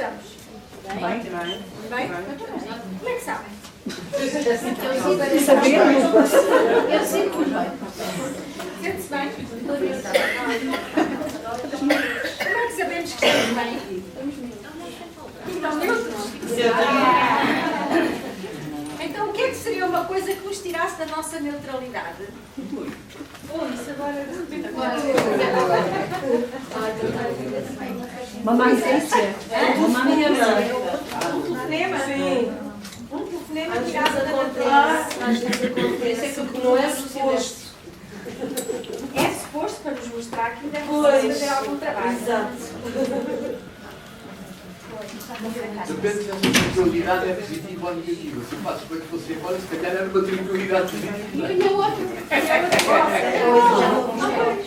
estamos? Bem? Bem? Como é que sabem? Eu sinto-me bem. Sente-se bem? Como é que sabemos que estamos bem? Estão neutros? Então, o que é que seria uma coisa que nos tirasse da nossa neutralidade? Isso agora... Uma má essência. Uma má essência. Um telefonema? Sim. Um telefonema tirasse da neutralidade. Às vezes acontece que não é suposto. É suposto para nos mostrar que ainda é Pois. preciso fazer algum trabalho. Exato. Depende se a sua tranquilidade é positiva ou negativa. Se eu faço coisa que você embora, se calhar era uma tranquilidade positiva.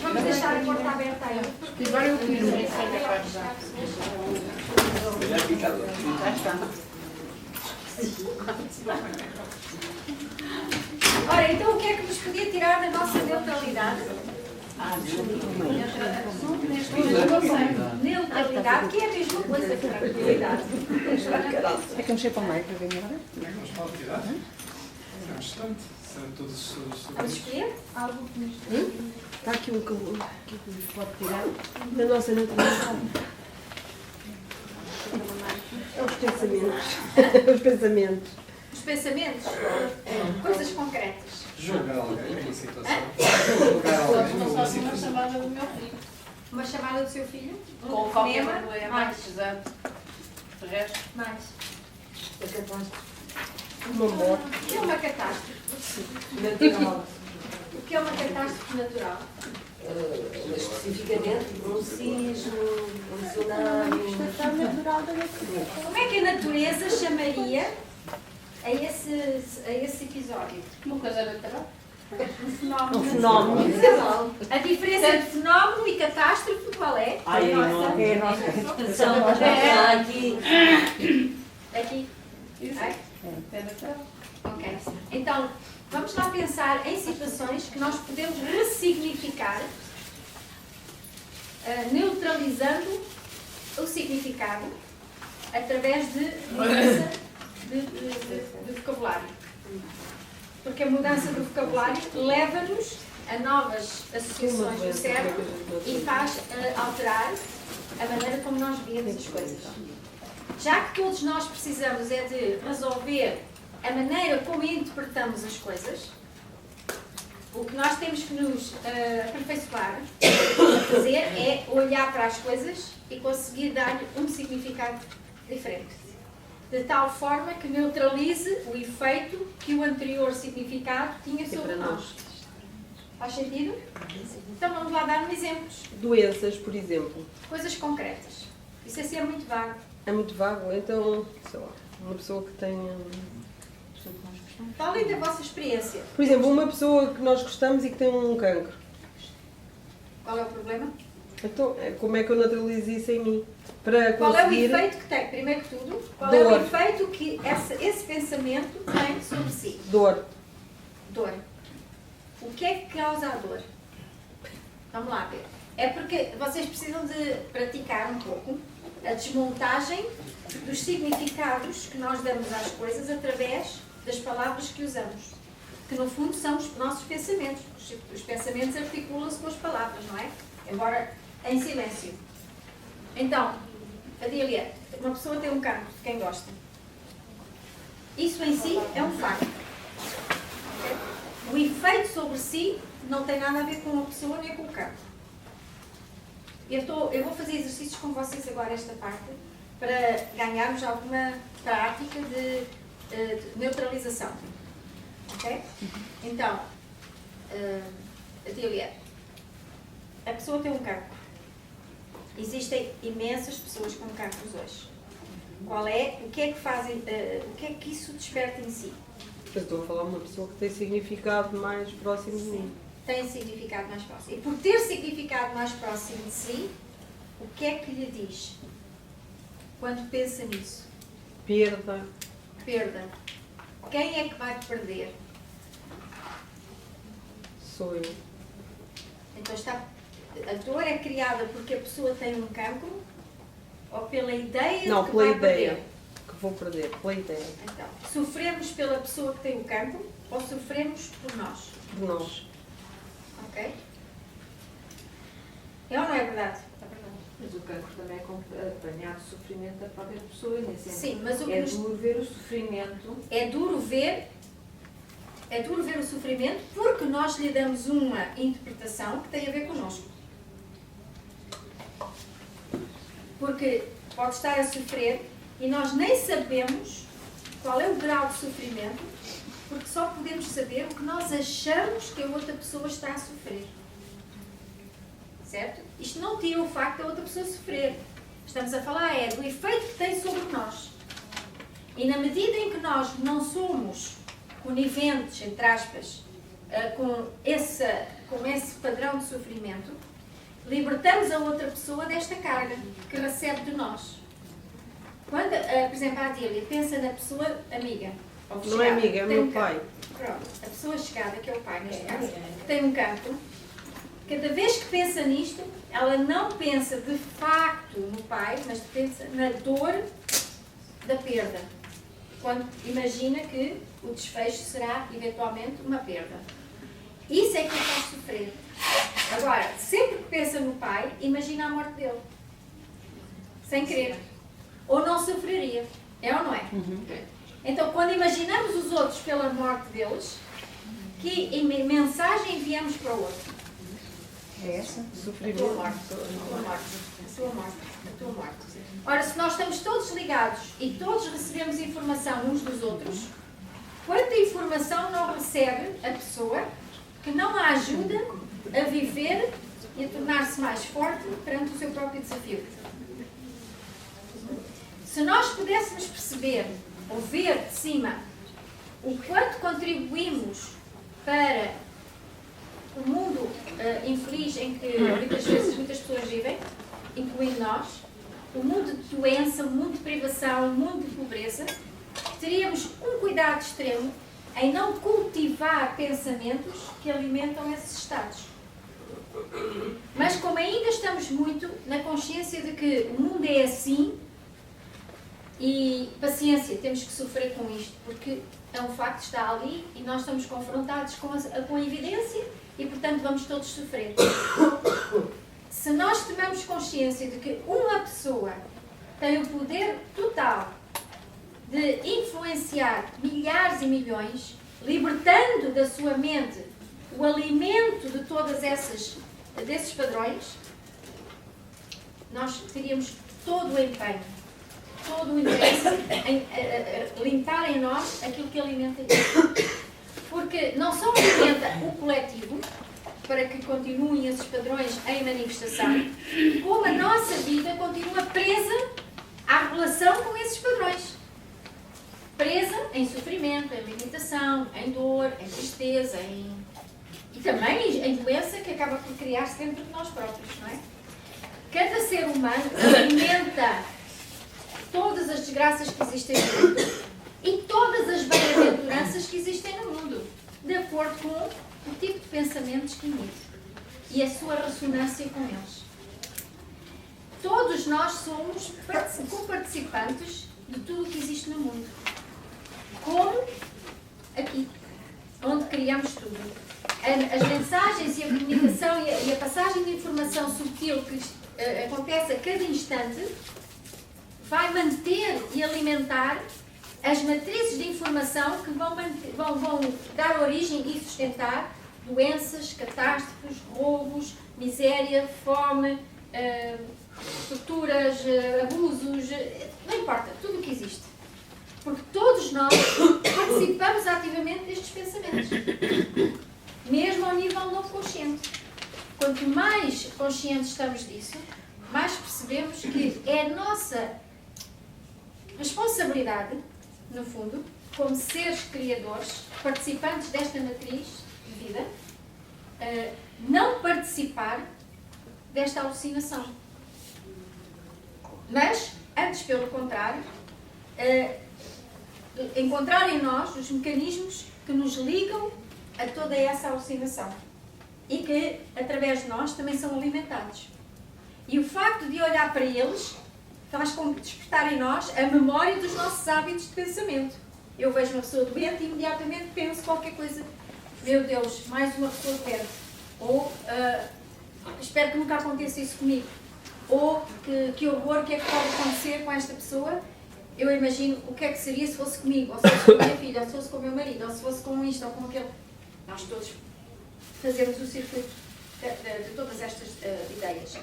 Vamos deixar a porta aberta aí. Agora eu fiz Se calhar ficava. Ora, então o que é que nos podia tirar da nossa neutralidade? Neutralidade, que é a mesma coisa que tranquilidade. É que mexer para o meio para ver melhor? Vamos para a atividade? É bastante. São todos sobre Vamos isso. escolher algo que nos... Está aqui um que nos pode tirar da nossa natureza. É os pensamentos. Os pensamentos. Os pensamentos, coisas concretas. Julgar alguém numa situação. Julgar alguém numa situação. chamada do meu filho. Uma chamada do seu filho? Com qualquer Cinema? problema. Mais. Exato. De resto, Mais. É capaz. Uma morte. O que é uma catástrofe? Natural. O que é uma catástrofe natural? Especificamente, um sismo, um tsunami. Como é que a natureza chamaria a esse episódio? uma coisa natural. Um fenómeno. Fenómeno. A diferença entre fenómeno e catástrofe qual é? Ai, a nossa. é a nossa expressão. Está aqui. Aqui. É natural. Ok. Então, vamos lá pensar em situações que nós podemos ressignificar, neutralizando o significado através de mudança de vocabulário. Porque a mudança do vocabulário leva-nos a novas associações do cérebro e faz alterar a maneira como nós vemos as coisas. Já que todos nós precisamos é de resolver a maneira como interpretamos as coisas, o que nós temos que nos aperfeiçoar a fazer é olhar para as coisas e conseguir dar-lhe um significado diferente. De tal forma que neutralize o efeito que o anterior significado tinha sobre nós. Faz sentido? Então vamos lá dar exemplos. Doenças, por exemplo. Coisas concretas. Isso assim é muito vago. É muito vago, então, sei lá, uma pessoa que tem... Falem da vossa experiência. Por exemplo, uma pessoa que nós gostamos e que tem um cancro. Qual é o problema? Então, como é que eu neutralizo isso em mim? Para Qual é o conseguir... efeito que tem? Primeiro que tudo, qual é o Dor. efeito que esse pensamento tem sobre si? Dor. Dor. O que é que causa a dor? Vamos lá ver. É porque vocês precisam de praticar um pouco a desmontagem dos significados que nós damos às coisas através das palavras que usamos. Que no fundo são os nossos pensamentos. Os pensamentos articulam-se com as palavras, não é? Embora em silêncio. Então, Adília, uma pessoa tem um cancro, quem gosta? Isso em si é um facto. Okay? O efeito sobre si não tem nada a ver com a pessoa nem com o cancro. Eu vou fazer exercícios com vocês agora esta parte para ganharmos alguma prática de neutralização. Ok? Então, Adília, a pessoa tem um cancro. Existem imensas pessoas com cancros hoje. O que é que fazem, o que é que isso desperta em si? Eu estou a falar de uma pessoa que tem significado mais próximo de mim. Tem significado mais próximo. E por ter significado mais próximo de si, o que é que lhe diz quando pensa nisso? Perda. Perda. Quem é que vai perder? Sou eu. Então a dor é criada porque a pessoa tem um cancro ou pela ideia Não, de que pela vai ideia. perder? Que vou perder, pela ideia. Então, sofremos pela pessoa que tem o cancro ou sofremos por nós? De nós. Ok? É ou não é verdade? Mas o cancro também é acompanhado de sofrimento da própria pessoa, nesse sentido. Sim, mas o que É nos- duro ver o sofrimento. é duro ver o sofrimento porque nós lhe damos uma interpretação que tem a ver connosco. Porque pode estar a sofrer e nós nem sabemos qual é o grau de sofrimento, porque só podemos saber o que nós achamos que a outra pessoa está a sofrer. Certo? Isto não tira o facto da outra pessoa sofrer. Estamos a falar do efeito que tem sobre nós. E na medida em que nós não somos coniventes, entre aspas, com esse padrão de sofrimento, libertamos a outra pessoa desta carga que recebe de nós. Quando, por exemplo, a Adília pensa na pessoa amiga, ou Não é chegada, amiga, é que tem meu um pai. cancro. Pronto, a pessoa chegada, que é o pai neste caso, que tem um cancro, cada vez que pensa nisto, ela não pensa de facto no pai, mas pensa na dor da perda. Quando imagina que o desfecho será, eventualmente, uma perda. Isso é que o faz sofrer. Agora, sempre que pensa no pai, imagina a morte dele. Sem querer. Ou não sofreria. É ou não é? Então, quando imaginamos os outros pela morte deles, que mensagem enviamos para o outro? É essa? A Sofrimento. tua morte, a tua morte, a tua morte, a tua morte. Ora, se nós estamos todos ligados e todos recebemos informação uns dos outros, quanta informação não recebe a pessoa que não a ajuda a viver e a tornar-se mais forte perante o seu próprio desafio? Se nós pudéssemos perceber ou ver de cima o quanto contribuímos para o mundo infeliz em que muitas vezes muitas pessoas vivem, incluindo nós, o mundo de doença, o mundo de privação, o mundo de pobreza, teríamos um cuidado extremo em não cultivar pensamentos que alimentam esses estados. Mas como ainda estamos muito na consciência de que o mundo é assim, e paciência, temos que sofrer com isto, porque é um facto que está ali e nós estamos confrontados com a evidência e, portanto, vamos todos sofrer. Se nós tivermos consciência de que uma pessoa tem o poder total de influenciar milhares e milhões, libertando da sua mente o alimento de todas desses padrões, nós teríamos todo o empenho, todo o interesse em limpar em nós aquilo que alimenta isso. Porque não só alimenta o coletivo, para que continuem esses padrões em manifestação, como a nossa vida continua presa à relação com esses padrões. Presa em sofrimento, em limitação, em dor, em tristeza, e também em doença que acaba por criar-se dentro de nós próprios, não é? Cada ser humano alimenta todas as desgraças que existem no mundo e todas as bem-aventuranças que existem no mundo, de acordo com o tipo de pensamentos que emite e a sua ressonância com eles. Todos nós somos co-participantes de tudo o que existe no mundo. Como aqui, onde criamos tudo. As mensagens e a comunicação e a passagem de informação subtil que acontece a cada instante vai manter e alimentar as matrizes de informação que vão dar origem e sustentar doenças, catástrofes, roubos, miséria, fome, torturas, abusos, não importa, tudo o que existe. Porque todos nós participamos ativamente destes pensamentos, mesmo ao nível não consciente. Quanto mais conscientes estamos disso, mais percebemos que é a nossa responsabilidade, no fundo, como seres criadores, participantes desta matriz de vida, não participar desta alucinação. Mas, antes pelo contrário, encontrar em nós os mecanismos que nos ligam a toda essa alucinação e que, através de nós, também são alimentados. E o facto de olhar para eles faz com que despertar em nós a memória dos nossos hábitos de pensamento. Eu vejo uma pessoa doente e imediatamente penso qualquer coisa. Meu Deus, mais uma pessoa doente. Ou espero que nunca aconteça isso comigo. Ou que horror, o que é que pode acontecer com esta pessoa? Eu imagino o que é que seria se fosse comigo, ou se fosse com a minha filha, ou se fosse com o meu marido, ou se fosse com isto ou com aquele. Nós todos fazemos o circuito de todas estas ideias.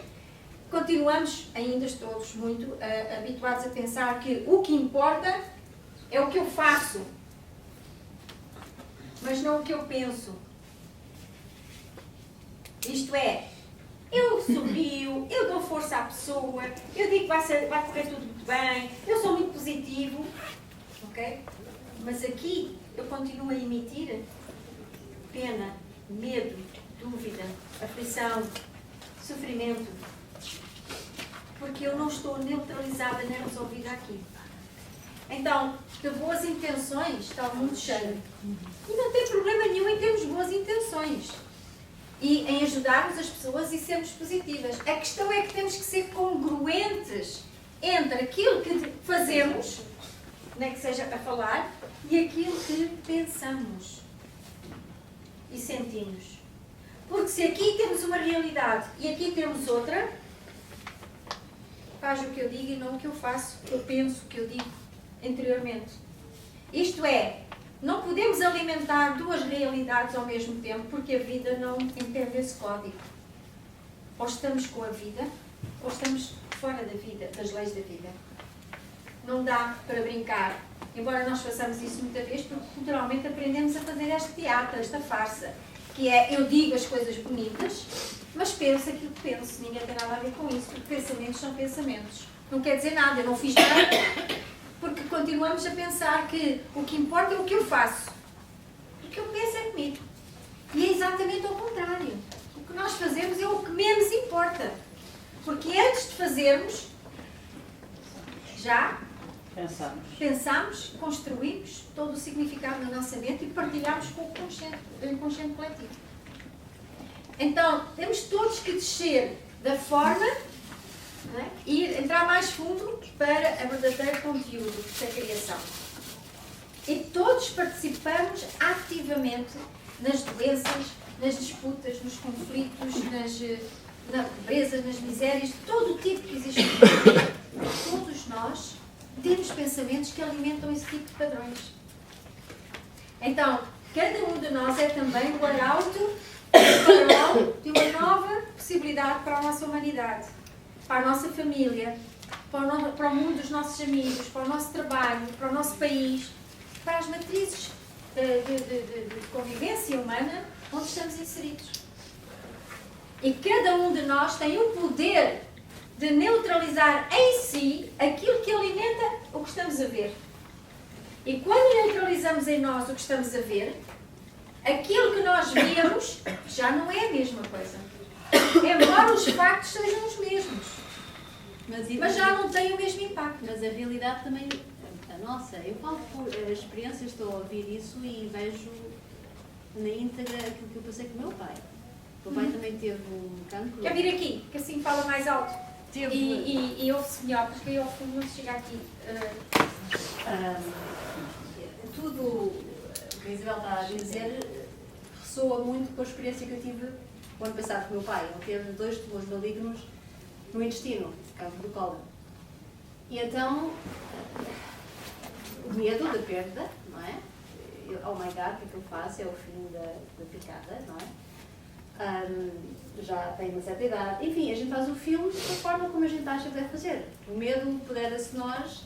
Continuamos, ainda todos muito habituados a pensar que o que importa é o que eu faço, mas não o que eu penso. Isto é, eu sorrio, eu dou força à pessoa, eu digo que vai correr tudo muito bem, eu sou muito positivo, ok? Mas aqui eu continuo a emitir pena, medo, dúvida, aflição, sofrimento, porque eu não estou neutralizada nem resolvida aqui. Então, de boas intenções está o mundo cheio. E não tem problema nenhum em termos boas intenções. E em ajudarmos as pessoas e sermos positivas. A questão é que temos que ser congruentes entre aquilo que fazemos, nem que seja a falar, e aquilo que pensamos e sentimos. Porque se aqui temos uma realidade e aqui temos outra, faz o que eu digo e não o que eu faço, o que eu penso, o que eu digo interiormente. Isto é, não podemos alimentar duas realidades ao mesmo tempo, porque a vida não entende esse código. Ou estamos com a vida, ou estamos fora da vida, das leis da vida. Não dá para brincar. Embora nós façamos isso muita vez, porque culturalmente aprendemos a fazer este teatro, esta farsa, que é, eu digo as coisas bonitas, mas penso aquilo que penso. Ninguém tem nada a ver com isso, porque pensamentos são pensamentos. Não quer dizer nada, eu não fiz nada, porque continuamos a pensar que o que importa é o que eu faço. O que eu penso é comigo. E é exatamente ao contrário. O que nós fazemos é o que menos importa. Porque antes de fazermos, já pensamos, construímos todo o significado na nossa mente e partilhamos com o inconsciente coletivo. Então, temos todos que descer da forma, não é? E entrar mais fundo para a verdadeiro conteúdo da criação. E todos participamos ativamente nas doenças, nas disputas, nos conflitos, na pobreza, nas misérias, todo o tipo que existe. Todos nós temos pensamentos que alimentam esse tipo de padrões. Então, cada um de nós é também o arauto de uma nova possibilidade para a nossa humanidade, para a nossa família, para o mundo dos nossos amigos, para o nosso trabalho, para o nosso país, para as matrizes de convivência humana onde estamos inseridos. E cada um de nós tem o poder de neutralizar em si aquilo que alimenta o que estamos a ver. E quando neutralizamos em nós o que estamos a ver, aquilo que nós vemos já não é a mesma coisa. Embora os factos sejam os mesmos. Mas já não tem o mesmo impacto. Mas a realidade também, a nossa, eu falo por experiência, estou a ouvir isso e vejo na íntegra aquilo que eu passei com o meu pai. O meu pai também teve um cancro. Quer vir aqui, que assim fala mais alto. Teve... E ouve-se melhor, porque eu não chega aqui. Tudo o que a Isabel está a dizer ressoa muito com a experiência que eu tive o ano passado com o meu pai. Ele teve 2 tumores malignos no intestino, cancro do cólon. E então, o medo da perda, não é? Oh my God, o que é que eu faço? É o fim da picada, não é? Já tem uma certa idade. Enfim, a gente faz o filme da forma como a gente acha que deve fazer. O medo apodera-se de nós.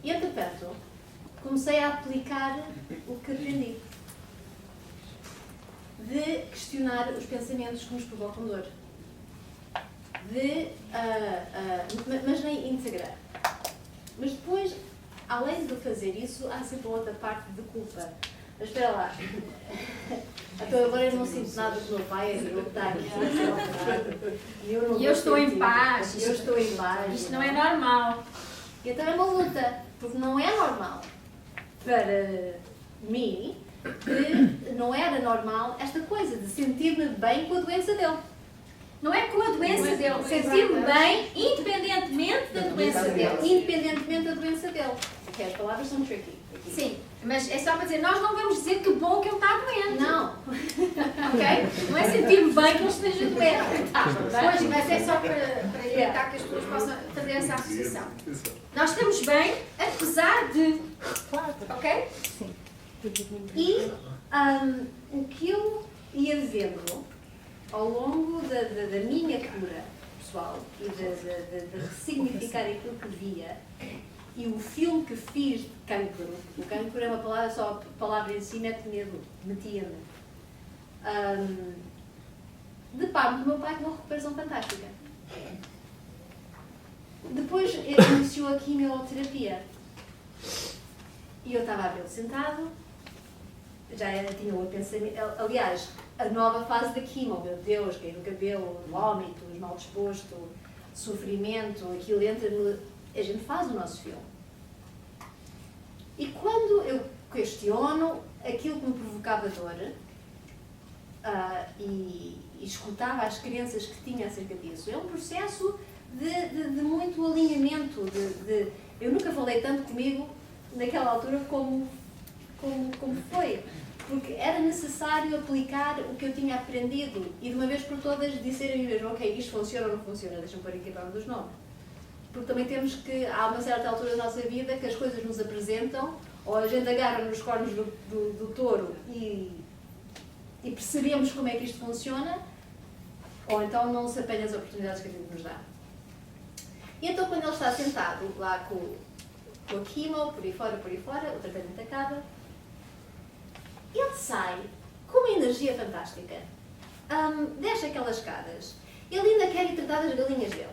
E, entretanto, comecei a aplicar o que aprendi. De questionar os pensamentos que nos provocam dor. Mas nem integrar. Mas depois, além de fazer isso, há sempre outra parte de culpa. Mas espera lá. Então agora eu não sinto nada do meu pai, ele está aqui. E eu estou em paz. Eu estou em paz. Isto não é normal. E então é uma luta, porque não é normal para mim, que não era normal esta coisa de sentir-me bem com a doença dele. Não é com a doença dele. Sentir-me bem, independentemente da doença dele. Independentemente da doença dele. Porque as palavras são tricky. Aqui. Sim, mas é só para dizer, nós não vamos dizer que bom que ele está doente. Não. Ok? Não é sentir-me bem que ele esteja doente. Pois, mas é só para evitar que as pessoas possam fazer essa associação. Nós estamos bem, apesar de. Ok? Sim. E o que eu ia vendo ao longo da minha cura pessoal e de ressignificar aquilo que via, e o filme que fiz de cancro, o cancro é uma palavra, só a palavra em si mete medo, metia-me. Deparo-me do meu pai com uma recuperação fantástica. Depois iniciou a quimioterapia. E eu estava a vê-lo sentado, tinha outro pensamento. Aliás, a nova fase da quimio, meu Deus, cair no cabelo, vômitos, mal disposto, sofrimento, aquilo entra no. A gente faz o nosso filme. E quando eu questiono aquilo que me provocava dor e escutava as crenças que tinha acerca disso, é um processo de muito alinhamento. Eu nunca falei tanto comigo naquela altura como foi. Porque era necessário aplicar o que eu tinha aprendido e de uma vez por todas dizer a mim mesmo, ok, isto funciona ou não funciona, deixa-me pôr aqui para dos nomes. Porque também temos que, há uma certa altura da nossa vida que as coisas nos apresentam, ou a gente agarra nos cornos do touro e percebemos como é que isto funciona, ou então não se apanha as oportunidades que a vida nos dá. E então quando ele está sentado lá com a quimio, por aí fora, o tratamento acaba, ele sai com uma energia fantástica, desce aquelas escadas, ele ainda quer ir tratar das galinhas dele,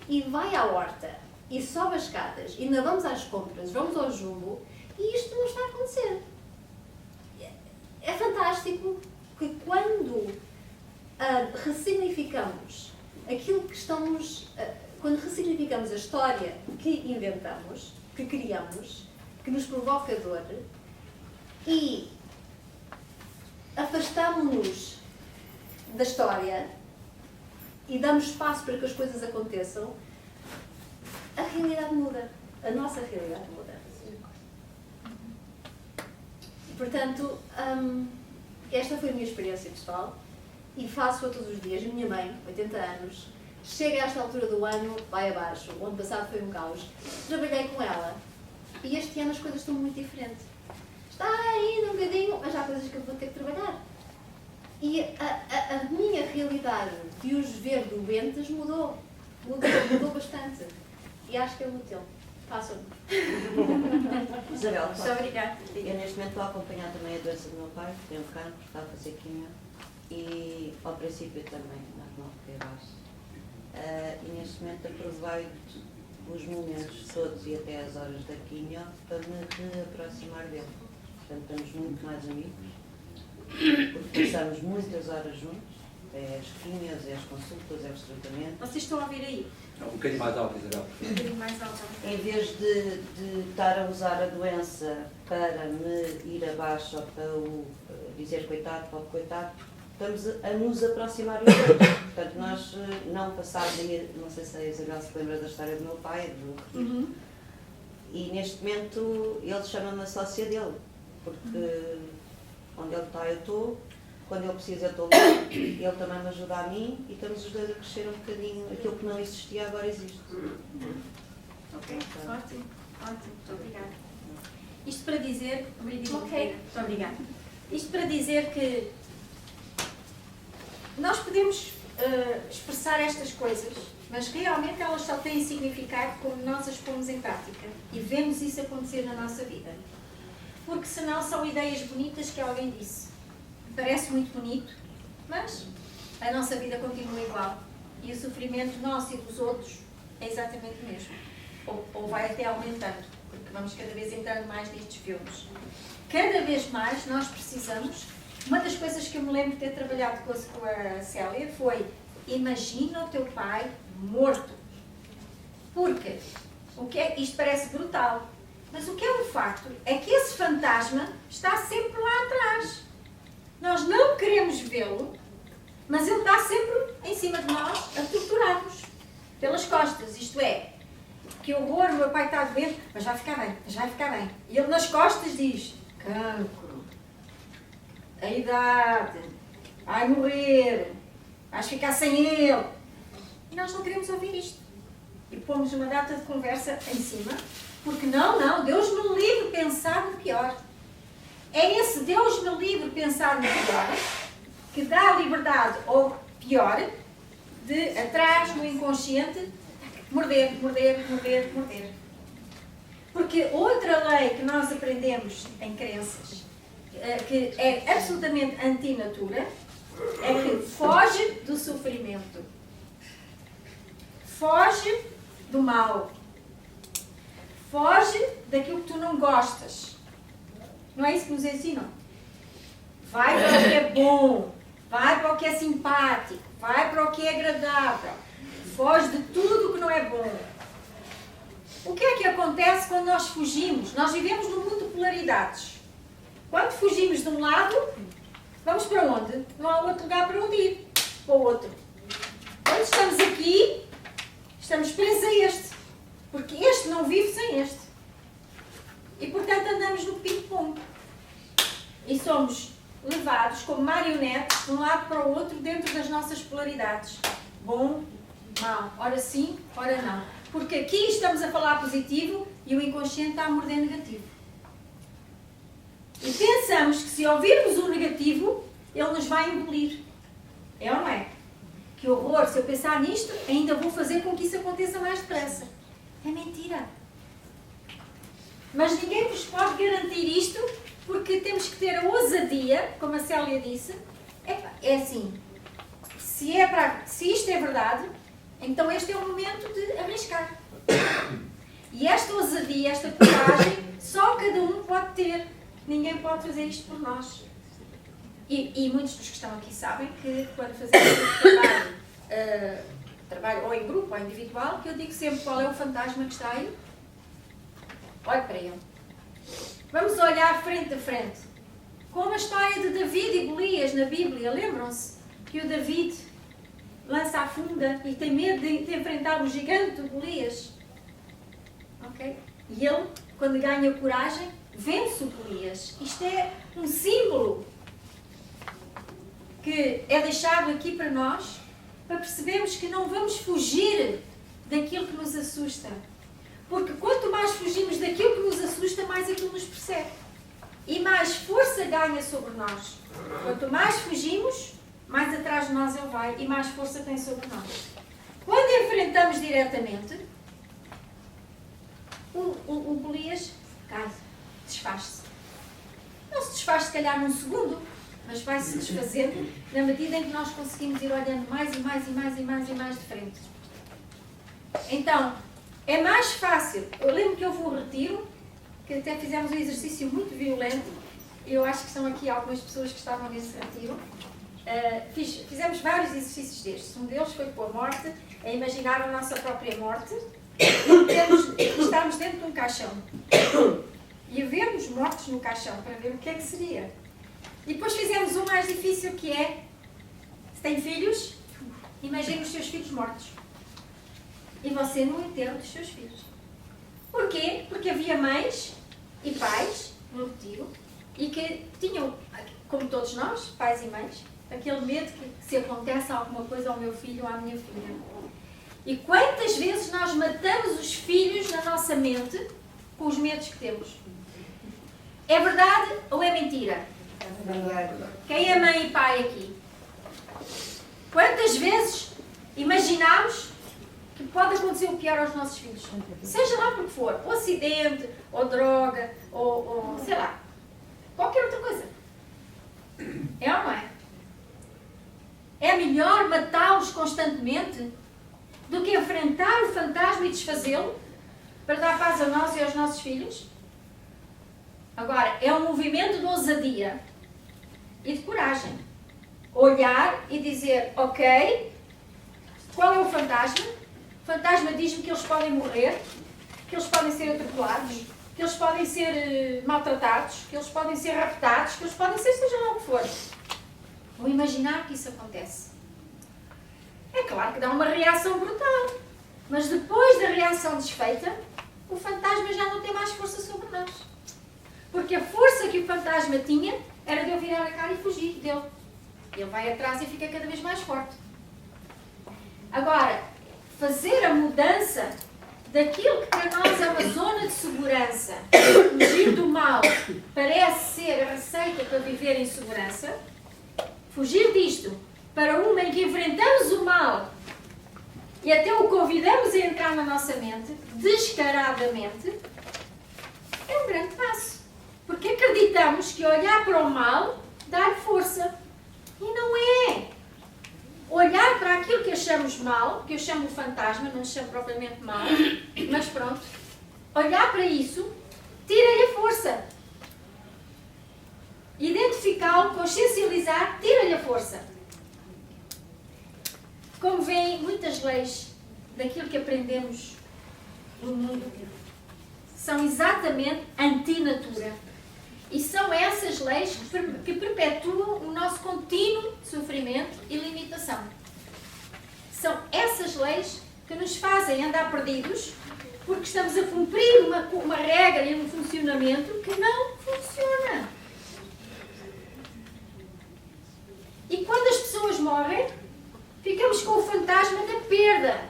e vai à horta, e sobe as escadas, ainda vamos às compras, vamos ao jumbo, e isto não está a acontecer. É fantástico que quando ressignificamos aquilo que estamos, quando ressignificamos a história que inventamos, que criamos, que nos provoca dor, e afastamos-nos da história e damos espaço para que as coisas aconteçam, a realidade muda. A nossa realidade muda. Portanto, esta foi a minha experiência pessoal e faço-a todos os dias. Minha mãe, 80 anos, chega a esta altura do ano, vai abaixo. O ano passado foi um caos. Trabalhei com ela e este ano as coisas estão muito diferentes. Está ainda um bocadinho, mas há coisas que eu vou ter que trabalhar. E a minha realidade de os ver doentes mudou bastante. E acho que é útil. Façam. Isabel, Muito obrigada. eu neste momento estou a acompanhar também a doença do meu pai, que tem um cancro, está a fazer quimio, e ao princípio também, normal, que é baixo. E neste momento aproveito os momentos todos e até as horas da quimio para me reaproximar dele. Portanto, estamos muito mais amigos, porque passamos muitas horas juntos, é as quimios, é as consultas, é os tratamentos. Vocês estão a ouvir aí? Um bocadinho mais alto, Isabel. Um bocadinho mais alto. Em vez de estar a usar a doença para me ir abaixo ou para o dizer coitado, pobre coitado, estamos a nos aproximar uns dos outros. Portanto, nós não passámos, não sei se a Isabel se lembra da história do meu pai, do retiro, e neste momento ele chama-me a sócia dele, porque onde ele está eu estou, quando ele precisa eu estou lá, ele também me ajuda a mim e estamos os dois a crescer um bocadinho, aquilo que não existia agora existe. Ok, ótimo, muito obrigada. Isto para dizer, ok, muito obrigada. Isto para dizer que nós podemos expressar estas coisas, mas realmente elas só têm significado quando nós as pomos em prática e vemos isso acontecer na nossa vida. Porque senão são ideias bonitas que alguém disse. Parece muito bonito, mas a nossa vida continua igual. E o sofrimento nosso e dos outros é exatamente o mesmo. Ou vai até aumentando, porque vamos cada vez entrando mais nestes filmes. Cada vez mais nós precisamos. Uma das coisas que eu me lembro de ter trabalhado com a Célia foi: imagina o teu pai morto. Porque isto parece brutal, mas o que é um facto é que esse fantasma está sempre lá atrás. Nós não queremos vê-lo Mas ele está sempre em cima de nós a torturar-nos pelas costas. Isto é, que horror, o meu pai está doente, mas vai ficar bem, mas vai ficar bem. E ele nas costas diz, cancro, a idade, vai morrer, vais ficar sem ele. E nós não queremos ouvir isto. E pomos uma data de conversa em cima, porque não, Deus me livre de pensar no pior. É esse Deus me livre de pensar no pior que dá a liberdade, ou pior, de atrás no inconsciente, morder. Porque outra lei que nós aprendemos em crenças, que é absolutamente antinatura, é que foge do sofrimento, foge do mal, foge daquilo que tu não gostas. Não é isso que nos ensinam? Vai para o que é bom, vai para o que é simpático, vai para o que é agradável, foge de tudo o que não é bom. O que é que acontece quando nós fugimos? Nós vivemos num mundo de polaridades. Quando fugimos de um lado, vamos para onde? Não há outro lugar para onde ir. Para o outro. Quando estamos aqui, estamos presos a este. Porque este não vive sem este. E, portanto, andamos no ping-pong. E somos levados como marionetes de um lado para o outro dentro das nossas polaridades. Bom, mau. Ora sim, ora não. Porque aqui estamos a falar positivo e o inconsciente está a morder negativo. E pensamos que se ouvirmos o negativo, ele nos vai engolir. É ou não é? Que horror, se eu pensar nisto, ainda vou fazer com que isso aconteça mais depressa. É mentira. Mas ninguém vos pode garantir isto, porque temos que ter a ousadia, como a Célia disse. É assim, se isto é verdade, então este é o momento de arriscar. E esta ousadia, esta coragem, só cada um pode ter. Ninguém pode fazer isto por nós. E muitos dos que estão aqui sabem que quando fazemos este trabalho ou em grupo ou individual, que eu digo sempre qual é o fantasma que está aí. Olhe para ele. Vamos olhar frente a frente. Como a história de David e Golias na Bíblia. Lembram-se que o David lança a funda e tem medo de enfrentar o gigante de Golias. Ok? E ele, quando ganha coragem, vence o Golias. Isto é um símbolo que é deixado aqui para nós, para percebermos que não vamos fugir daquilo que nos assusta. Porque quanto mais fugimos daquilo que nos assusta, mais aquilo nos persegue. E mais força ganha sobre nós. Quanto mais fugimos, mais atrás de nós ele vai e mais força tem sobre nós. Quando enfrentamos diretamente, o Golias cai, desfaz-se. Não se desfaz se calhar num segundo, mas vai-se desfazendo na medida em que nós conseguimos ir olhando mais e mais e mais e mais e mais de frente. Então, é mais fácil. Eu lembro que houve um retiro, que até fizemos um exercício muito violento. Eu acho que estão aqui algumas pessoas que estavam nesse retiro. Fizemos vários exercícios destes. Um deles foi com a morte, a imaginar a nossa própria morte e estarmos dentro de um caixão. E a vermos mortos no caixão, para ver o que é que seria. E depois fizemos um mais difícil, que é, se tem filhos, imagine os seus filhos mortos. E você no enterro dos seus filhos. Porquê? Porque havia mães e pais no retiro e que tinham, como todos nós, pais e mães, aquele medo que se acontece alguma coisa ao meu filho ou à minha filha. E quantas vezes nós matamos os filhos na nossa mente com os medos que temos? É verdade ou é mentira? É verdade. Quem é mãe e pai aqui? Quantas vezes imaginamos que pode acontecer o pior aos nossos filhos? Seja lá por que for, ou acidente, ou droga, ou sei lá, qualquer outra coisa. É ou não é? É melhor matá-los constantemente do que enfrentar o fantasma e desfazê-lo para dar paz a nós e aos nossos filhos? Agora, é um movimento de ousadia e de coragem. Olhar e dizer, ok, qual é o fantasma? O fantasma diz-me que eles podem morrer, que eles podem ser atropelados, que eles podem ser maltratados, que eles podem ser raptados, que eles podem ser seja lá o que for. Vou imaginar que isso acontece. é claro que dá uma reação brutal. Mas depois da reação desfeita, o fantasma já não tem mais força sobre nós. Porque a força que o fantasma tinha era de eu virar a cara e fugir dele. Ele vai atrás e fica cada vez mais forte. Agora, fazer a mudança daquilo que para nós é uma zona de segurança, fugir do mal, parece ser a receita para viver em segurança, fugir disto para uma em que enfrentamos o mal e até o convidamos a entrar na nossa mente, descaradamente, é um grande passo. Porque acreditamos que olhar para o mal dá-lhe força. E não é. Olhar para aquilo que achamos mal, que eu chamo fantasma, não chamo propriamente mal, mas pronto, olhar para isso, tira-lhe a força. Identificá-lo, consciencializar, tira-lhe a força. Como veem, muitas leis daquilo que aprendemos no mundo são exatamente antinatura. E são essas leis que perpetuam o nosso contínuo sofrimento e limitação. São essas leis que nos fazem andar perdidos porque estamos a cumprir uma regra e um funcionamento que não funciona. E quando as pessoas morrem, ficamos com o fantasma da perda.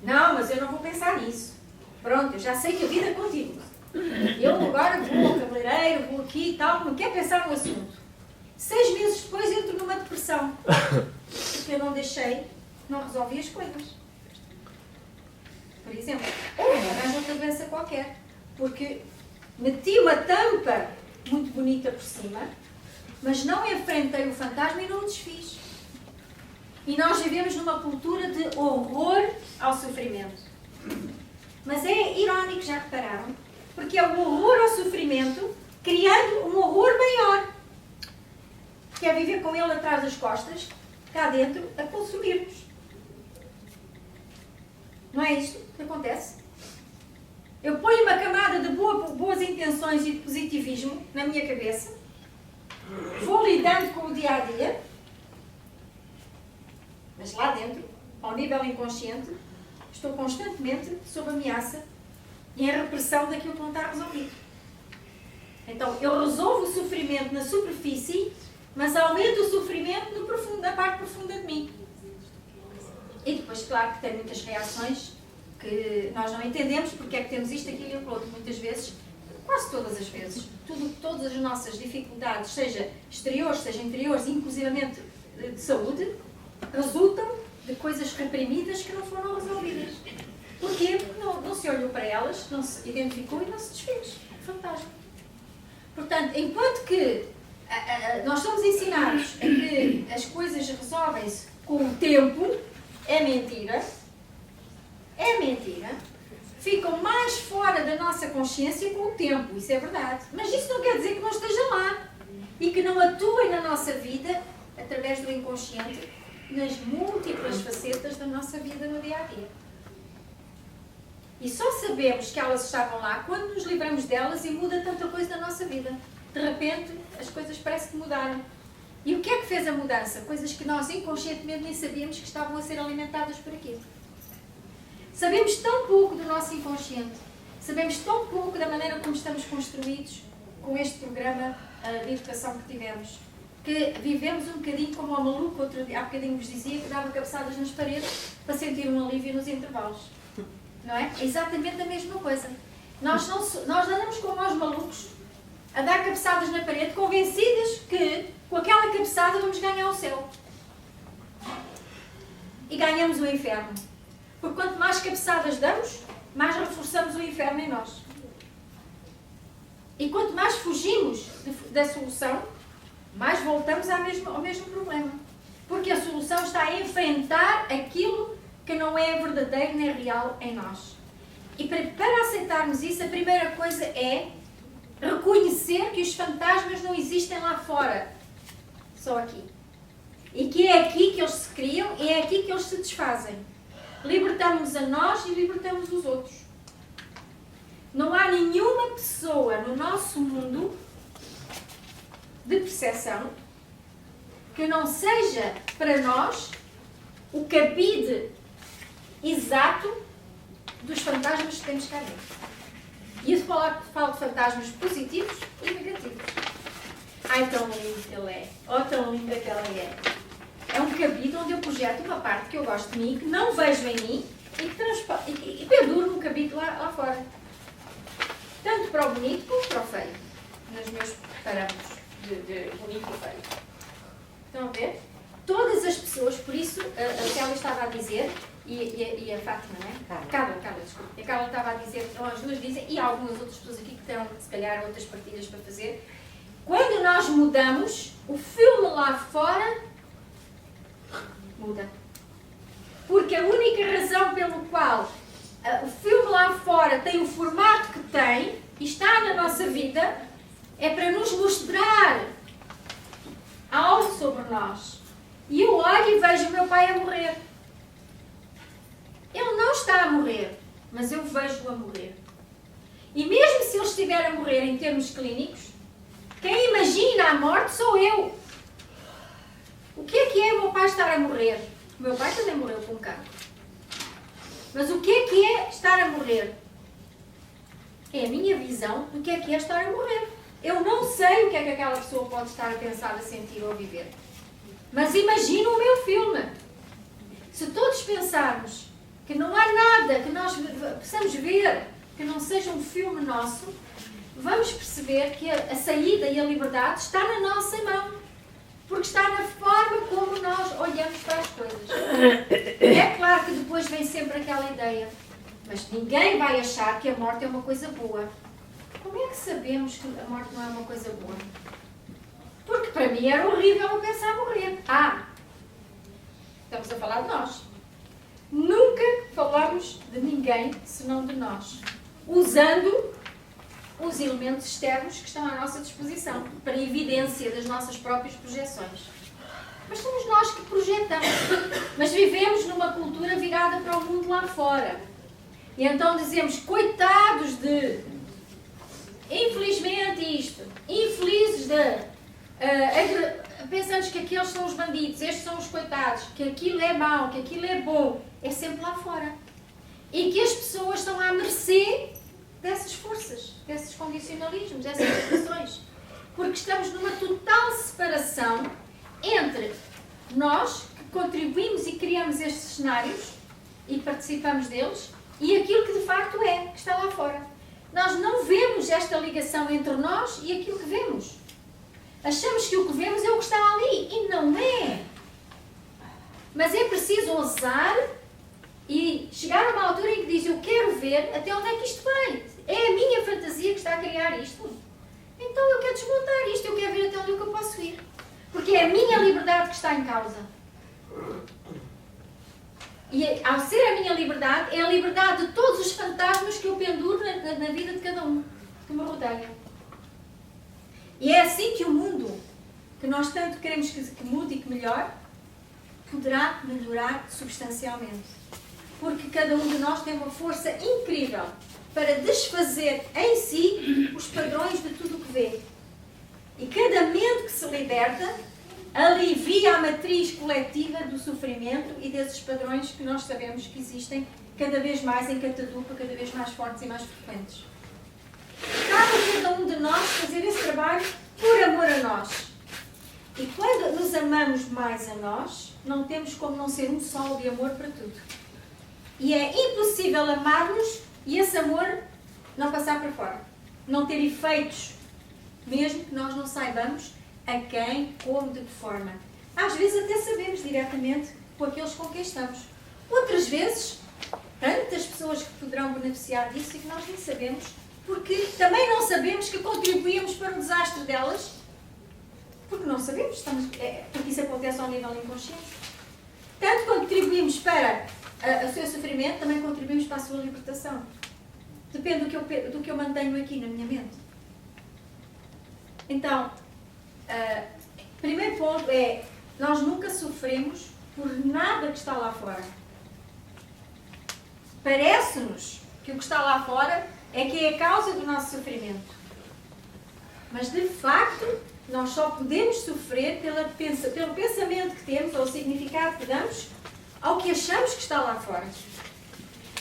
Não, mas eu não vou pensar nisso. Pronto, eu já sei que a vida continua. Eu agora vou ao cabeleireiro, vou aqui e tal, não quero pensar no assunto. 6 meses depois entro numa depressão. Porque eu não deixei, não resolvi as coisas. Por exemplo, ou arranjo outra doença qualquer. Porque meti uma tampa muito bonita por cima, mas não enfrentei o fantasma e não o desfiz. E nós vivemos numa cultura de horror ao sofrimento. Mas é irónico, já repararam? Porque é o horror ao sofrimento criando um horror maior. Que é viver com ele atrás das costas, cá dentro, a consumir-nos. Não é isto que acontece? Eu ponho uma camada de boas intenções e de positivismo na minha cabeça, vou lidando com o dia-a-dia, mas lá dentro, ao nível inconsciente, estou constantemente sob ameaça e em repressão daquilo que não está resolvido. Então, eu resolvo o sofrimento na superfície, mas aumento o sofrimento no profundo, na parte profunda de mim. E depois, claro, que tem muitas reações que nós não entendemos porque é que temos isto, aquilo e aquilo outro. Muitas vezes, quase todas as vezes, todas as nossas dificuldades, seja exteriores, seja interiores, inclusivamente de saúde, resultam de coisas reprimidas que não foram resolvidas. Porquê? Porque não se olhou para elas, não se identificou e não se desfez. Fantástico. Portanto, enquanto que nós somos ensinados a que as coisas resolvem-se com o tempo, é mentira, ficam mais fora da nossa consciência com o tempo, isso é verdade. Mas isso não quer dizer que não esteja lá e que não atuem na nossa vida, através do inconsciente, nas múltiplas facetas da nossa vida no dia-a-dia. E só sabemos que elas estavam lá quando nos livramos delas e muda tanta coisa na nossa vida. De repente, as coisas parecem que mudaram. E o que é que fez a mudança? Coisas que nós inconscientemente nem sabíamos que estavam a ser alimentadas por aquilo. Sabemos tão pouco do nosso inconsciente. Sabemos tão pouco da maneira como estamos construídos com este programa de educação que tivemos. Que vivemos um bocadinho como o maluco, há bocadinho vos dizia, que dava cabeçadas nas paredes para sentir um alívio nos intervalos. Não é? É exatamente a mesma coisa. Nós andamos como aos malucos a dar cabeçadas na parede, convencidas que com aquela cabeçada vamos ganhar o céu. E ganhamos o inferno. Porque quanto mais cabeçadas damos, mais reforçamos o inferno em nós. E quanto mais fugimos da solução, mais voltamos ao mesmo problema. Porque a solução está a enfrentar aquilo que não é verdadeiro nem real em nós. E para aceitarmos isso, a primeira coisa é reconhecer que os fantasmas não existem lá fora, só aqui. E que é aqui que eles se criam e é aqui que eles se desfazem. Libertamos-nos a nós e libertamos os outros. Não há nenhuma pessoa no nosso mundo de percepção que não seja para nós o cabide exato dos fantasmas que temos cá dentro. E eu falo de fantasmas positivos e negativos. Ai, tão lindo que ele é. Oh, tão linda que ela é. É um cabide onde eu projeto uma parte que eu gosto de mim, que não vejo em mim, e penduro no cabide lá fora. Tanto para o bonito como para o feio. Nos meus parâmetros de bonito e feio. Estão a ver? Todas as pessoas, por isso a Célia estava a dizer, e a Fátima, não é? Carla, desculpa. A Carla estava a dizer, então as duas dizem, e há algumas outras pessoas aqui que terão, se calhar, outras partilhas para fazer. Quando nós mudamos, o filme lá fora muda. Porque a única razão pelo qual o filme lá fora tem o formato que tem e está na nossa vida é para nos mostrar algo sobre nós. E eu olho e vejo o meu pai a morrer. Ele não está a morrer, mas eu vejo-o a morrer. E mesmo se ele estiver a morrer em termos clínicos, quem imagina a morte sou eu. O que é o meu pai estar a morrer? O meu pai também morreu com um cancro. Mas o que é estar a morrer? É a minha visão do que é estar a morrer. Eu não sei o que é que aquela pessoa pode estar a pensar, a sentir ou a viver. Mas imagina o meu filme. Se todos pensarmos que não há nada que nós possamos ver que não seja um filme nosso, vamos perceber que a saída e a liberdade está na nossa mão. Porque está na forma como nós olhamos para as coisas. É claro que depois vem sempre aquela ideia. Mas ninguém vai achar que a morte é uma coisa boa. Como é que sabemos que a morte não é uma coisa boa? Porque para mim era horrível eu pensar morrer. Estamos a falar de nós. Nunca falamos de ninguém senão de nós. Usando os elementos externos que estão à nossa disposição, para evidência das nossas próprias projeções. Mas somos nós que projetamos. Mas vivemos numa cultura virada para o mundo lá fora. E então dizemos, coitados de... Infelizmente isto. Infelizes de... pensamos que aqueles são os bandidos, estes são os coitados, que aquilo é mau, que aquilo é bom. É sempre lá fora. E que as pessoas estão à mercê dessas forças, desses condicionalismos, dessas situações. Porque estamos numa total separação entre nós, que contribuímos e criamos estes cenários e participamos deles, e aquilo que de facto é, que está lá fora. Nós não vemos esta ligação entre nós e aquilo que vemos. Achamos que o que vemos é o que está ali, e não é. Mas é preciso ousar e chegar a uma altura em que diz, eu quero ver até onde é que isto vai. É a minha fantasia que está a criar isto. Então eu quero desmontar isto, eu quero ver até onde é que eu posso ir. Porque é a minha liberdade que está em causa. E ao ser a minha liberdade, é a liberdade de todos os fantasmas que eu penduro na vida de cada um que me rodeia. E é assim que o mundo, que nós tanto queremos que mude e que melhore, poderá melhorar substancialmente. Porque cada um de nós tem uma força incrível para desfazer em si os padrões de tudo o que vê. E cada mente que se liberta alivia a matriz coletiva do sofrimento e desses padrões que nós sabemos que existem cada vez mais em catadupa, cada vez mais fortes e mais frequentes. Cabe a cada um de nós fazer esse trabalho por amor a nós. E quando nos amamos mais a nós, não temos como não ser um sol de amor para tudo. E é impossível amar-nos e esse amor não passar para fora. Não ter efeitos, mesmo que nós não saibamos a quem, como, de que forma. Às vezes até sabemos diretamente com aqueles com quem estamos. Outras vezes, tantas pessoas que poderão beneficiar disso e que nós nem sabemos, porque também não sabemos que contribuímos para o desastre delas, porque não sabemos, porque isso acontece ao nível inconsciente. Tanto contribuímos para o seu sofrimento, também contribuímos para a sua libertação. Depende do que eu mantenho aqui na minha mente. Então, primeiro ponto é, nós nunca sofremos por nada que está lá fora. Parece-nos que o que está lá fora é que é a causa do nosso sofrimento. Mas, de facto, nós só podemos sofrer pelo pensamento que temos, ou o significado que damos, ao que achamos que está lá fora.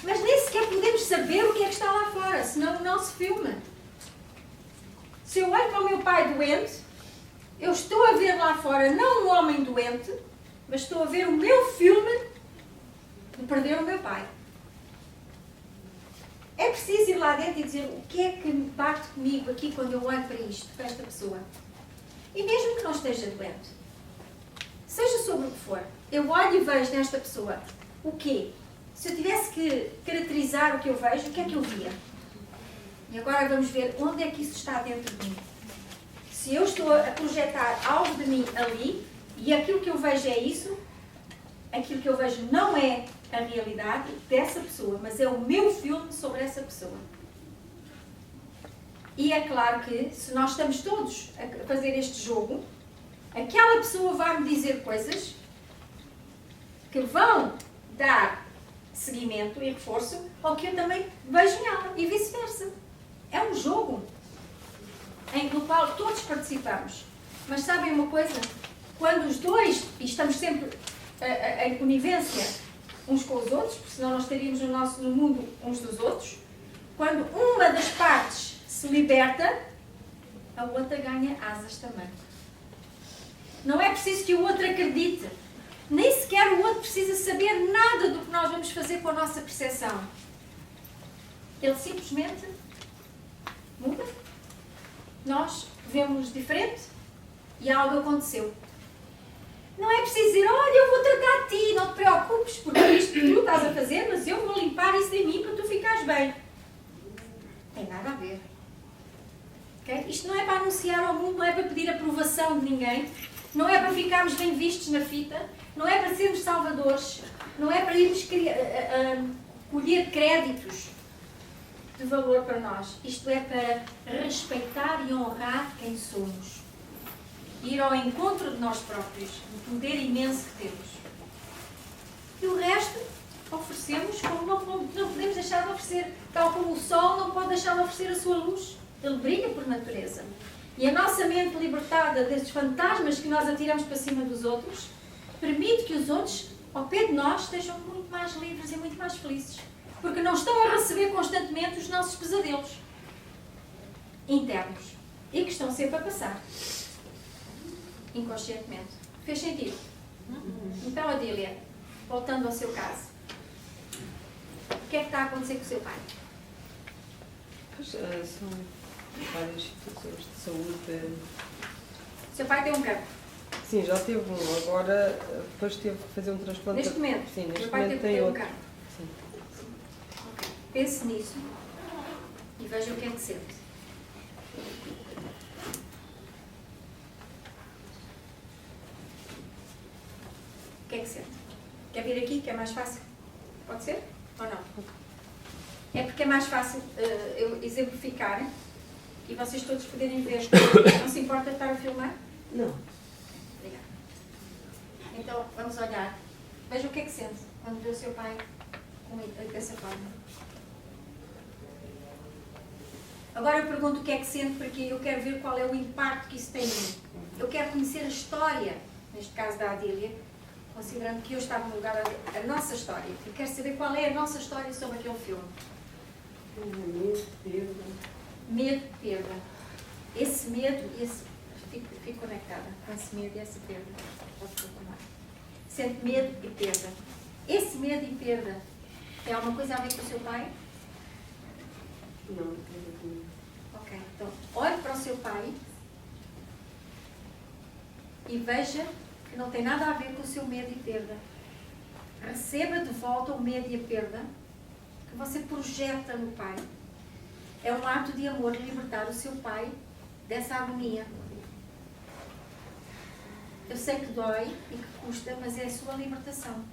Mas nem sequer podemos saber o que é que está lá fora, senão não se filma. Se eu olho para o meu pai doente, eu estou a ver lá fora não um homem doente, mas estou a ver o meu filme de perder o meu pai. É preciso ir lá dentro e dizer o que é que bate comigo aqui quando eu olho para isto, para esta pessoa. E mesmo que não esteja doente, seja sobre o que for, eu olho e vejo nesta pessoa o quê? Se eu tivesse que caracterizar o que eu vejo, o que é que eu via? E agora vamos ver onde é que isso está dentro de mim. Se eu estou a projetar algo de mim ali, e aquilo que eu vejo é isso, aquilo que eu vejo não é a realidade dessa pessoa, mas é o meu filme sobre essa pessoa. E é claro que, se nós estamos todos a fazer este jogo, aquela pessoa vai-me dizer coisas que vão dar seguimento e reforço ao que eu também vejo nela, e vice-versa. É um jogo no qual todos participamos. Mas sabem uma coisa? Quando os dois, e estamos sempre em conivência uns com os outros, porque senão nós estaríamos no mundo uns dos outros, quando uma das partes se liberta, a outra ganha asas também. Não é preciso que o outro acredite. Nem sequer o outro precisa saber nada do que nós vamos fazer com a nossa percepção. Ele simplesmente muda. Nós vemos diferente e algo aconteceu. Não é preciso dizer, olha, eu vou tratar de ti, não te preocupes, porque isto tu estás a fazer, mas eu vou limpar isso de mim para tu ficares bem. Não tem nada a ver. Okay? Isto não é para anunciar ao mundo, não é para pedir aprovação de ninguém, não é para ficarmos bem vistos na fita, não é para sermos salvadores, não é para irmos colher créditos de valor para nós. Isto é para respeitar e honrar quem somos. Ir ao encontro de nós próprios, do poder imenso que temos. E o resto oferecemos como não podemos deixar de oferecer. Tal como o sol não pode deixar de oferecer a sua luz. Ele brilha por natureza. E a nossa mente libertada desses fantasmas que nós atiramos para cima dos outros, permite que os outros, ao pé de nós, estejam muito mais livres e muito mais felizes. Porque não estão a receber constantemente os nossos pesadelos internos. E que estão sempre a passar. Inconscientemente. Fez sentido? Então, Adília, voltando ao seu caso, o que é que está a acontecer com o seu pai? Pois, são várias situações de saúde. O seu pai tem um cancro. Sim, já teve um. Agora, depois teve que fazer um transplante. Neste momento? Sim, O neste seu pai momento tem tem um outro. cancro. Sim. Pense nisso e veja o que é que sente. O que é que sente? Quer vir aqui, que é mais fácil? Pode ser? Ou não? É porque é mais fácil eu exemplificar e vocês todos poderem ver. Não se importa estar a filmar? Não. Obrigada. Então, vamos olhar. Veja o que é que sente quando vê o seu pai dessa forma. Agora eu pergunto o que é que sente, porque eu quero ver qual é o impacto que isso tem em mim. Eu quero conhecer a história, neste caso da Adília, considerando que eu estava no lugar da nossa história. Eu quero saber qual é a nossa história sobre aquele filme. Medo, perda. Medo de perda. Esse medo, fico conectada com esse medo e essa perda. Posso continuar? Sente medo e perda. Esse medo e perda tem alguma coisa a ver com o seu pai? Não. Ok, então olhe para o seu pai e veja que não tem nada a ver com o seu medo e perda. Receba de volta o medo e a perda que você projeta no pai. É um ato de amor libertar o seu pai dessa agonia. Eu sei que dói e que custa, mas é a sua libertação.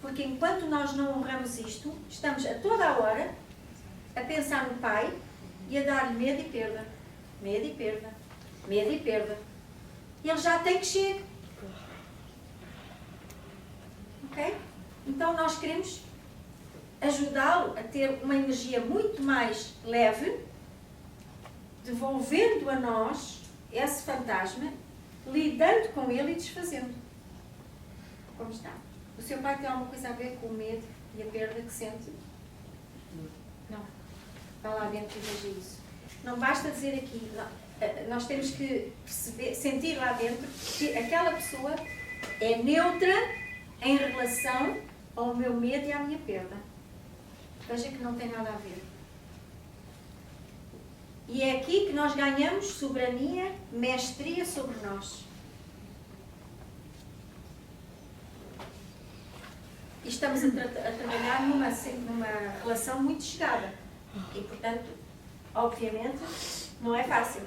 Porque enquanto nós não honramos isto, estamos a toda a hora a pensar no pai e a dar-lhe medo e perda. Medo e perda. Medo e perda. E ele já tem que chegar. Ok? Então nós queremos ajudá-lo a ter uma energia muito mais leve, devolvendo a nós esse fantasma, lidando com ele e desfazendo. Como está? O seu pai tem alguma coisa a ver com o medo e a perda que sente? Não. Vá lá dentro e veja isso. Não basta dizer aqui, nós temos que perceber, sentir lá dentro que aquela pessoa é neutra em relação ao meu medo e à minha perda. Veja que não tem nada a ver. E é aqui que nós ganhamos soberania, mestria sobre nós. E estamos a trabalhar numa relação muito chegada. E, portanto, obviamente, não é fácil.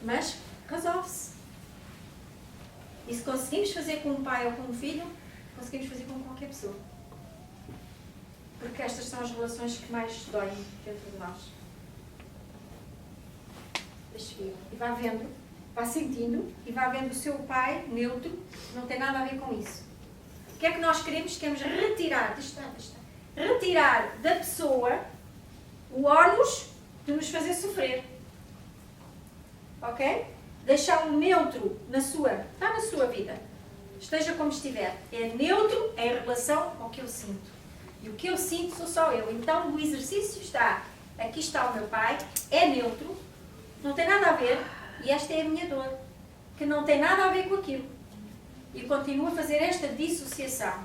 Mas resolve-se. E se conseguimos fazer com um pai ou com um filho, conseguimos fazer com qualquer pessoa. Porque estas são as relações que mais doem dentro de nós. Deixa eu ver. E vá vendo, vá sentindo, e vá vendo o seu pai neutro, não tem nada a ver com isso. O que é que nós queremos? Queremos retirar, retirar da pessoa o ónus de nos fazer sofrer. Ok? Deixar o neutro está na sua vida. Esteja como estiver. É neutro em relação ao que eu sinto. E o que eu sinto sou só eu. Então o exercício está, aqui está o meu pai, é neutro, não tem nada a ver, e esta é a minha dor, que não tem nada a ver com aquilo. E continuo a fazer esta dissociação.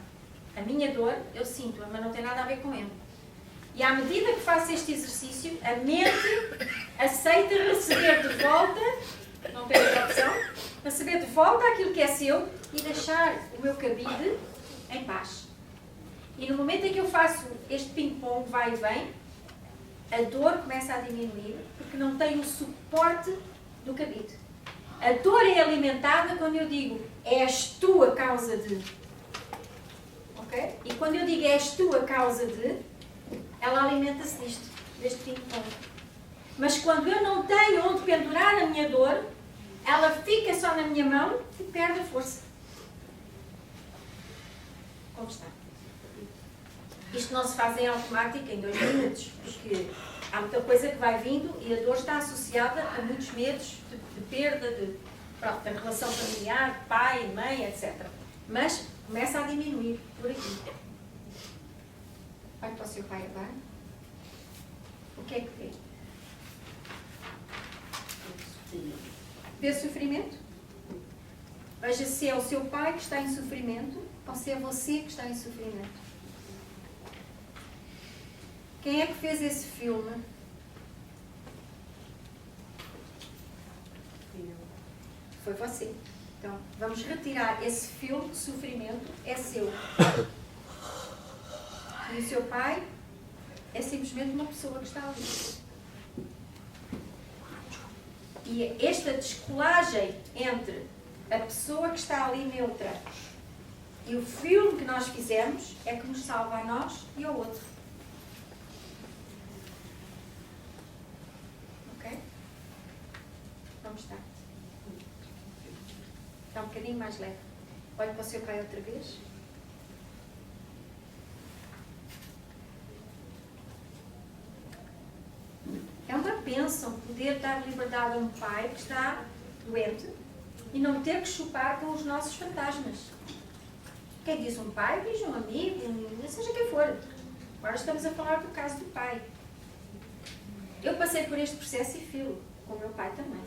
A minha dor, eu sinto-a, mas não tem nada a ver com ele. E à medida que faço este exercício, a mente aceita receber de volta, não tem outra opção, receber de volta aquilo que é seu e deixar o meu cabide em paz. E no momento em que eu faço este ping-pong, vai e vem, a dor começa a diminuir, porque não tem o suporte do cabide. A dor é alimentada quando eu digo, és tu a causa de. Ok? E quando eu digo, és tu a causa de, ela alimenta-se deste ping-pong. Mas quando eu não tenho onde pendurar a minha dor, ela fica só na minha mão e perde a força. Como está? Isto não se faz em automático, em 2 minutos, porque há muita coisa que vai vindo e a dor está associada a muitos medos de perda, da relação familiar, pai, mãe, etc. Mas começa a diminuir por aqui. Vai para o seu pai agora. O que é que vê? Vê sofrimento? Veja se é o seu pai que está em sofrimento ou se é você que está em sofrimento. Quem é que fez esse filme? Foi você. Então, vamos retirar esse filme de sofrimento, é seu. E o seu pai é simplesmente uma pessoa que está ali. E esta descolagem entre a pessoa que está ali neutra e o filme que nós fizemos é que nos salva a nós e ao outro. Ok? Vamos estar. Está um bocadinho mais leve. Olhe para o seu pai outra vez. É uma bênção poder dar liberdade a um pai que está doente e não ter que chupar com os nossos fantasmas. Quem diz um pai, diz um amigo, seja quem for. Agora estamos a falar do caso do pai. Eu passei por este processo e filo, com o meu pai também.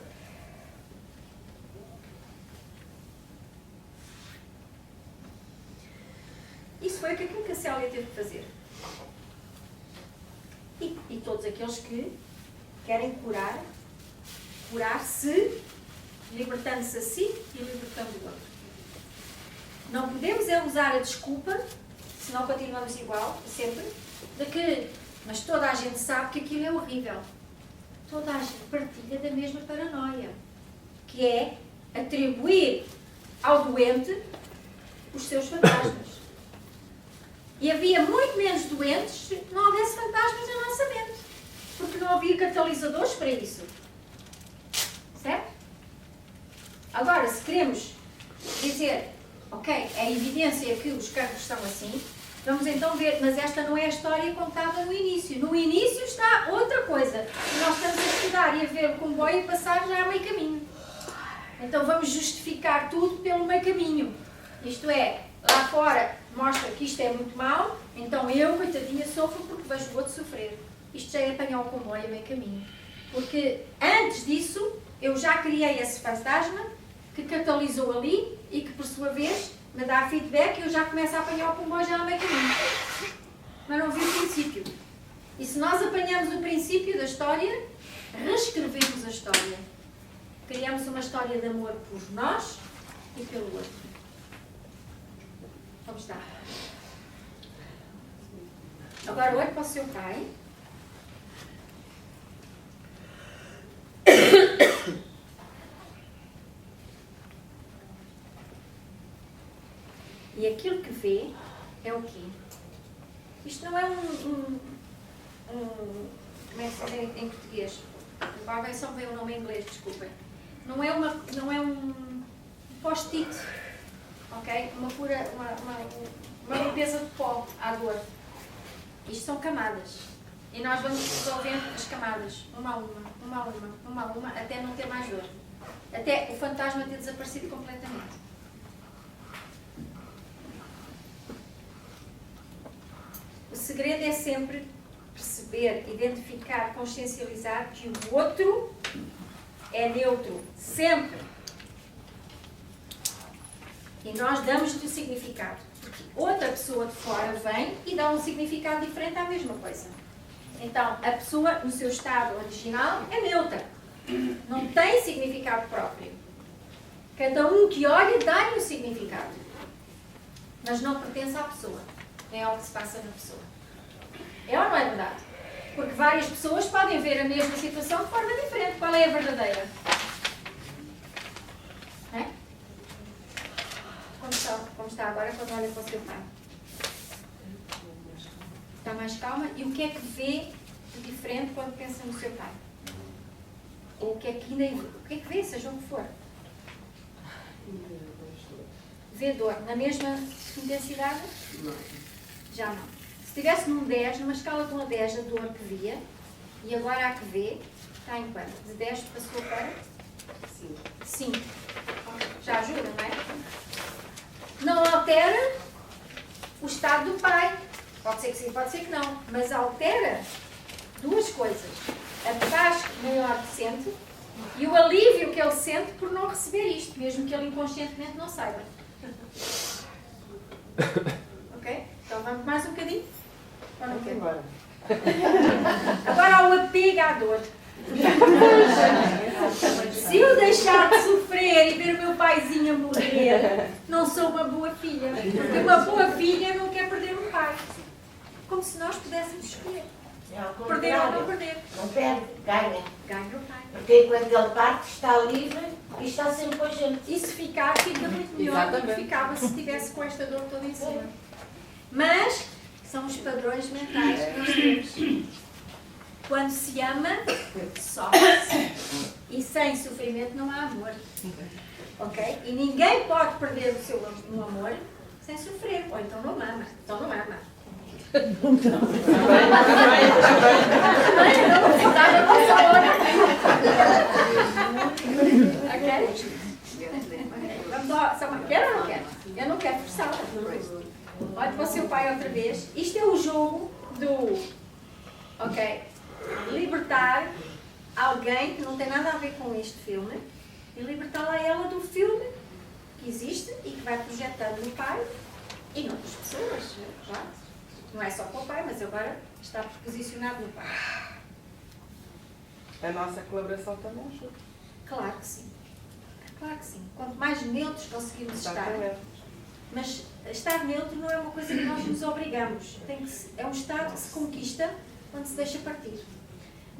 Isso foi aquilo que a Célia teve que fazer. E todos aqueles que querem curar-se, libertando-se a si e libertando o outro. Não podemos é usar a desculpa, senão continuamos igual, sempre, de que, mas toda a gente sabe que aquilo é horrível. Toda a gente partilha da mesma paranoia, que é atribuir ao doente os seus fantasmas. E havia muito menos doentes se não houvesse fantasmas na nossa mente. Porque não havia catalisadores para isso. Certo? Agora, se queremos dizer, ok, é evidência que os cancros são assim, vamos então ver, mas esta não é a história contada no início. No início está outra coisa. E nós estamos a estudar e a ver o comboio passar já a meio caminho. Então vamos justificar tudo pelo meio caminho. Isto é, lá fora mostra que isto é muito mau, então eu, coitadinha, sofro porque vejo o outro sofrer. Isto já é apanhar o comboio a meio caminho. Porque antes disso, eu já criei esse fantasma que catalisou ali e que, por sua vez, me dá feedback e eu já começo a apanhar o comboio já a meio caminho. Mas não vi o princípio. E se nós apanhamos o princípio da história, reescrevemos a história. Criamos uma história de amor por nós e pelo outro. Como está? Agora olhe para o seu pai. E aquilo que vê é o quê? Isto não é como é que se diz em português? Agora só veio o nome em inglês, desculpem. Não é um post-it, ok? Uma limpeza de pó à dor. Isto são camadas. E nós vamos resolvendo as camadas, uma a uma, até não ter mais dor. Até o fantasma ter desaparecido completamente. O segredo é sempre perceber, identificar, consciencializar que o outro é neutro, sempre. E nós damos-lhe o significado. Porque outra pessoa de fora vem e dá um significado diferente à mesma coisa. Então, a pessoa, no seu estado original, é neutra. Não tem significado próprio. Cada um que olha dá-lhe o significado. Mas não pertence à pessoa. Nem ao que se passa na pessoa. É ou não é verdade? Porque várias pessoas podem ver a mesma situação de forma diferente. Qual é a verdadeira? É? Como está agora quando olha para o seu pai? Está mais calma? E o que é que vê de diferente quando pensa no seu pai? Ou o que é que vê, seja o que for? Vê dor na mesma intensidade? Não. Já não. Se estivesse num 10, numa escala de 1 a 10, a dor que via, e agora a que vê, está em quanto? De 10 passou para? 5. Já ajuda, não é? Não altera o estado do pai. Pode ser que sim, pode ser que não. Mas altera duas coisas. A paz maior que sente e o alívio que ele sente por não receber isto, mesmo que ele inconscientemente não saiba. Ok? Então vamos mais um bocadinho? Ou não quer? Agora há o apego à dor. Se eu deixar de sofrer e ver o meu paizinho a morrer, não sou uma boa filha. Porque uma boa filha não quer perder um pai. Como se nós pudéssemos escolher. Perder ou não perder. Não perde, ganha. Ganha o pai. Porque quando ele parte está livre e está sempre com a gente. E se ficar, fica muito melhor do que ficava se estivesse com esta dor toda em cima. Mas são os padrões mentais que nós temos. Quando se ama, sofre-se. E sem sofrimento não há amor. Ok? E ninguém pode perder o seu amor sem sofrer. Ou então não ama. Então não ama. Vamos lá, quer ou não quer? Eu não quero forçar. Olha para o seu pai outra vez. Isto é o jogo do libertar alguém que não tem nada a ver com este filme e libertá-la ela do filme que existe e que vai projetando no pai e noutras pessoas, claro. Não é só para o pai, mas agora está posicionado no pai. A nossa colaboração também ajuda. Claro que sim. Claro que sim. Quanto mais neutros conseguimos estar. Mas estar neutro não é uma coisa que nós nos obrigamos. É um estado que se conquista quando se deixa partir.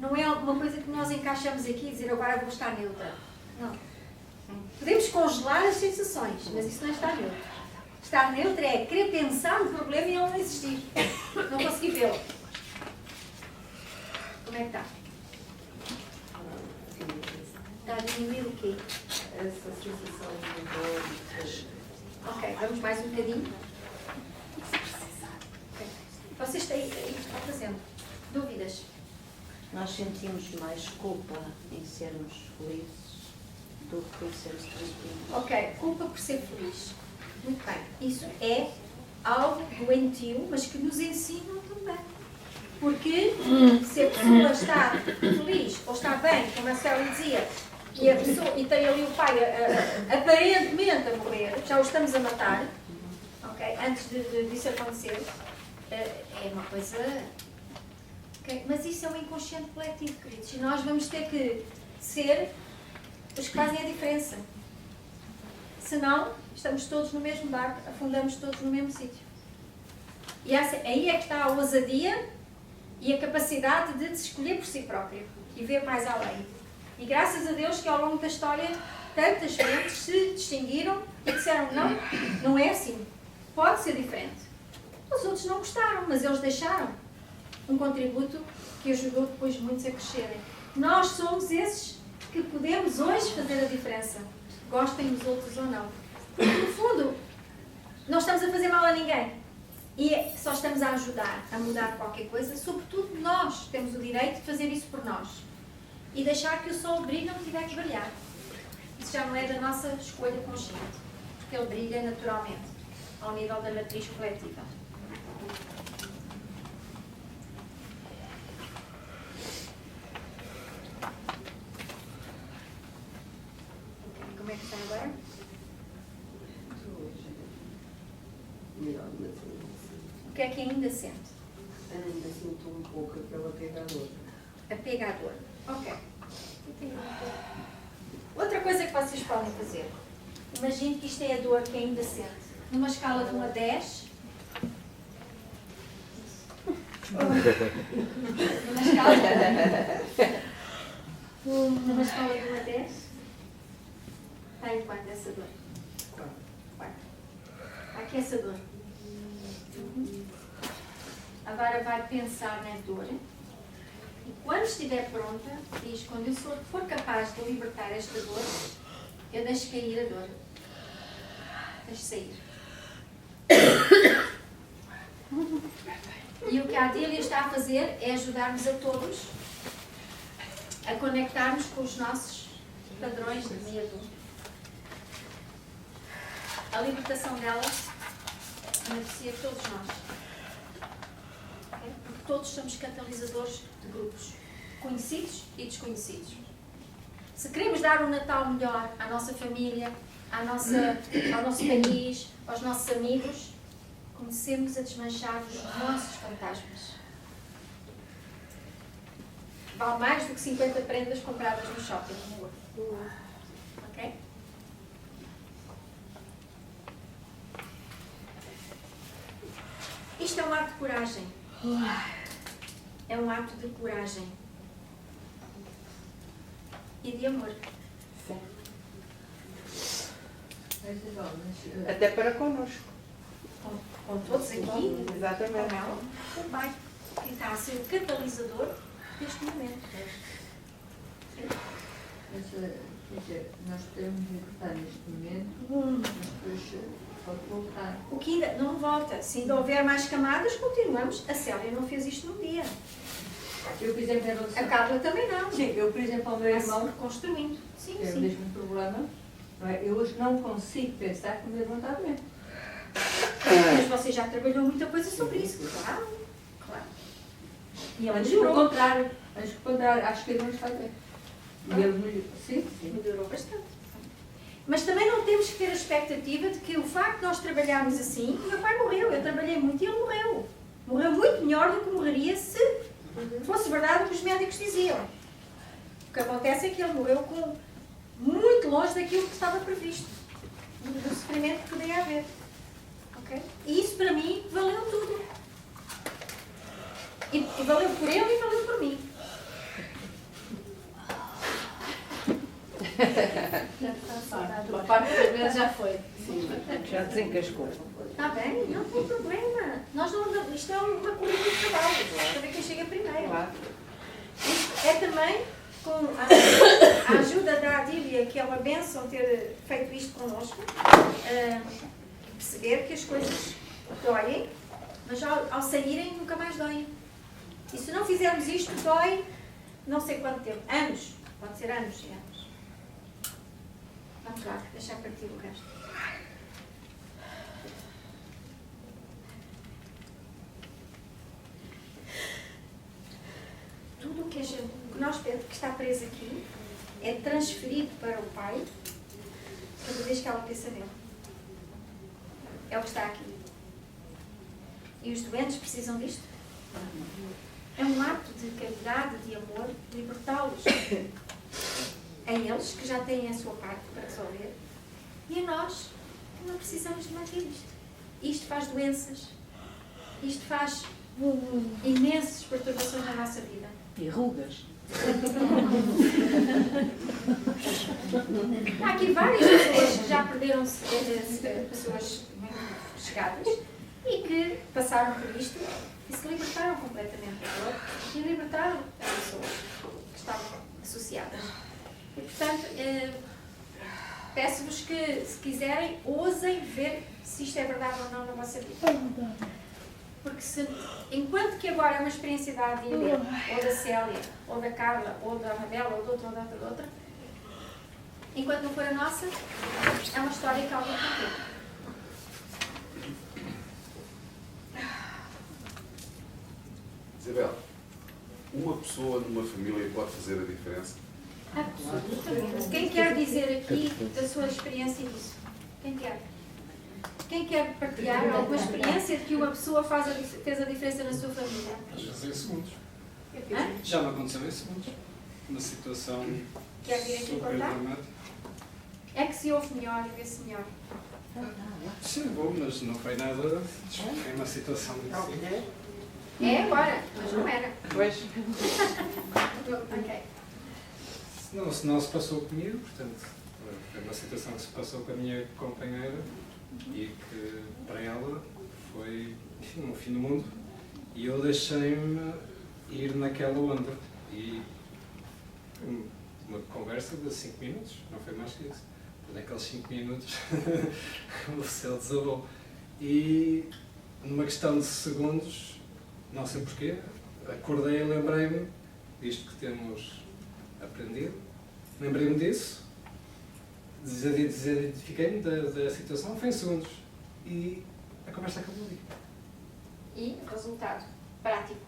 Não é alguma coisa que nós encaixamos aqui e dizer agora vou estar neutra. Não. Podemos congelar as sensações, mas isso não é estar neutro. Estar neutro é querer pensar no problema e ele não existir. Não conseguir vê-lo. Como é que está? Está a diminuir o quê? Essa sensação de dor. Ok, vamos mais um bocadinho. Okay. Vocês têm aí estão fazendo dúvidas? Nós sentimos mais culpa em sermos felizes do que em sermos tranquilos. Ok, culpa por ser feliz. Muito bem. Isso é algo doentio, mas que nos ensinam também. Porque se a pessoa está feliz ou está bem, como a Célia dizia, e tem ali o pai aparentemente a morrer, já o estamos a matar, okay? Antes disso acontecer, é uma coisa... Okay? Mas isso é um inconsciente coletivo, queridos. E nós vamos ter que ser os que fazem a diferença. Senão, estamos todos no mesmo barco, afundamos todos no mesmo sítio. E aí é que está a ousadia e a capacidade de se escolher por si próprio e ver mais além. E graças a Deus que ao longo da história tantas mentes se distinguiram e disseram não é assim, pode ser diferente. Os outros não gostaram, mas eles deixaram um contributo que ajudou depois muitos a crescerem. Nós somos esses que podemos hoje fazer a diferença, gostem os outros ou não. Porque no fundo, não estamos a fazer mal a ninguém. E só estamos a ajudar a mudar qualquer coisa, sobretudo nós temos o direito de fazer isso por nós. E deixar que o sol brilhe onde tiver que brilhar. Isso já não é da nossa escolha consciente, porque ele brilha naturalmente, ao nível da matriz coletiva. Como é que está agora? O que é que ainda sente? Ainda sinto um pouco aquele apego à dor. Apego à dor. Ok. Outra coisa que vocês podem fazer. Imagine que isto é a dor que ainda sente. Numa escala de 1 a 10. Numa escala de 1 a 10. Está em quanto essa dor? 4. Aqui essa dor. Agora vai pensar na dor. E quando estiver pronta, diz, quando eu for capaz de libertar esta dor, eu deixo cair a dor. Deixo sair. E o que a Adília está a fazer é ajudar-nos a todos a conectarmos com os nossos padrões de medo. A libertação dela beneficia todos nós. Porque todos somos catalisadores de grupos, conhecidos e desconhecidos. Se queremos dar um Natal melhor à nossa família, ao nosso país, aos nossos amigos, comecemos a desmanchar os nossos fantasmas. Vale mais do que 50 prendas compradas no shopping. Ok? Isto é um ato de coragem. É um ato de coragem. E de amor. Até para connosco. Com todos aqui. Exatamente. Com ela. Também. Que está a ser o catalisador deste momento. Mas, quer dizer, nós podemos libertar neste momento, mas depois pode voltar. O que ainda não volta. Se ainda houver mais camadas, continuamos. A Célia não fez isto num dia. Eu, por exemplo, em relação... A Carla também não. Sim, eu, por exemplo, ao meu irmão, reconstruindo. Sim, que é o sim. mesmo problema, não é? Eu hoje não consigo pensar que o meu irmão está bem. Mas você já trabalhou muita coisa sobre isso. Claro. Claro. E ela Antes, pelo melhorou. contrário, acho que ele não está bem. E ele melhorou. Sim, sim. Melhorou bastante. Mas também não temos que ter a expectativa de que o facto de nós trabalharmos assim, o meu pai morreu, eu trabalhei muito e ele morreu. Morreu muito melhor do que morreria se fosse verdade o que os médicos diziam. O que acontece é que ele morreu muito longe daquilo que estava previsto, do sofrimento que poderia haver. Okay? E isso para mim valeu tudo. E valeu por ele e valeu por mim. A parte das vezes já foi. Já desencascou. Está bem, não tem problema. Nós não, isto é uma corrida de cavalos, para ver quem chega primeiro. Isto é também com a ajuda da Adília, que é uma bênção ter feito isto connosco, perceber que as coisas doem, mas ao saírem nunca mais doem. E se não fizermos isto, dói não sei quanto tempo. Anos. Pode ser anos e anos. Vamos lá, deixar partir o resto. que está preso aqui é transferido para o pai cada vez que ela pensa nele. É o que está aqui. E os doentes precisam disto. É um ato de caridade, de amor, libertá-los. A eles, que já têm a sua parte para resolver, e a nós, que não precisamos de manter isto. Isto faz doenças. Isto faz imensas perturbações na nossa vida. E rugas. Há aqui várias pessoas que já perderam pessoas muito chegadas e que passaram por isto e se libertaram completamente da dor e libertaram as pessoas que estavam associadas. E, portanto, peço-vos que, se quiserem, ousem ver se isto é verdade ou não na vossa vida. Porque enquanto que agora é uma experiência da Adília, ou da Célia, ou da Carla, ou da Rabela, ou de outra, enquanto não for a nossa, é uma história que alguém contou. Isabel, uma pessoa numa família pode fazer a diferença? Absolutamente. Quem quer dizer aqui da sua experiência disso? Quem quer? Quem quer partilhar alguma experiência de que uma pessoa fez a diferença na sua família? Às vezes em segundos. Hã? Já me aconteceu em segundos. Uma situação Quer vir aqui super contar? dramática. É que se ouve melhor e vê-se melhor. Sim, bom, mas não foi nada. É uma situação muito simples. É agora, mas não era. Pois. Ok. Se não se passou comigo, portanto, foi uma situação que se passou com a minha companheira e que para ela foi, enfim, um fim do mundo. E eu deixei-me ir naquela onda. E uma conversa de 5 minutos, não foi mais que isso. Naqueles 5 minutos o céu desabou. E numa questão de segundos, não sei porquê, acordei e lembrei-me disto que temos aprendido. Lembrei-me disso, desidentifiquei-me da situação, foi em segundos. E a conversa acabou ali. E resultado prático.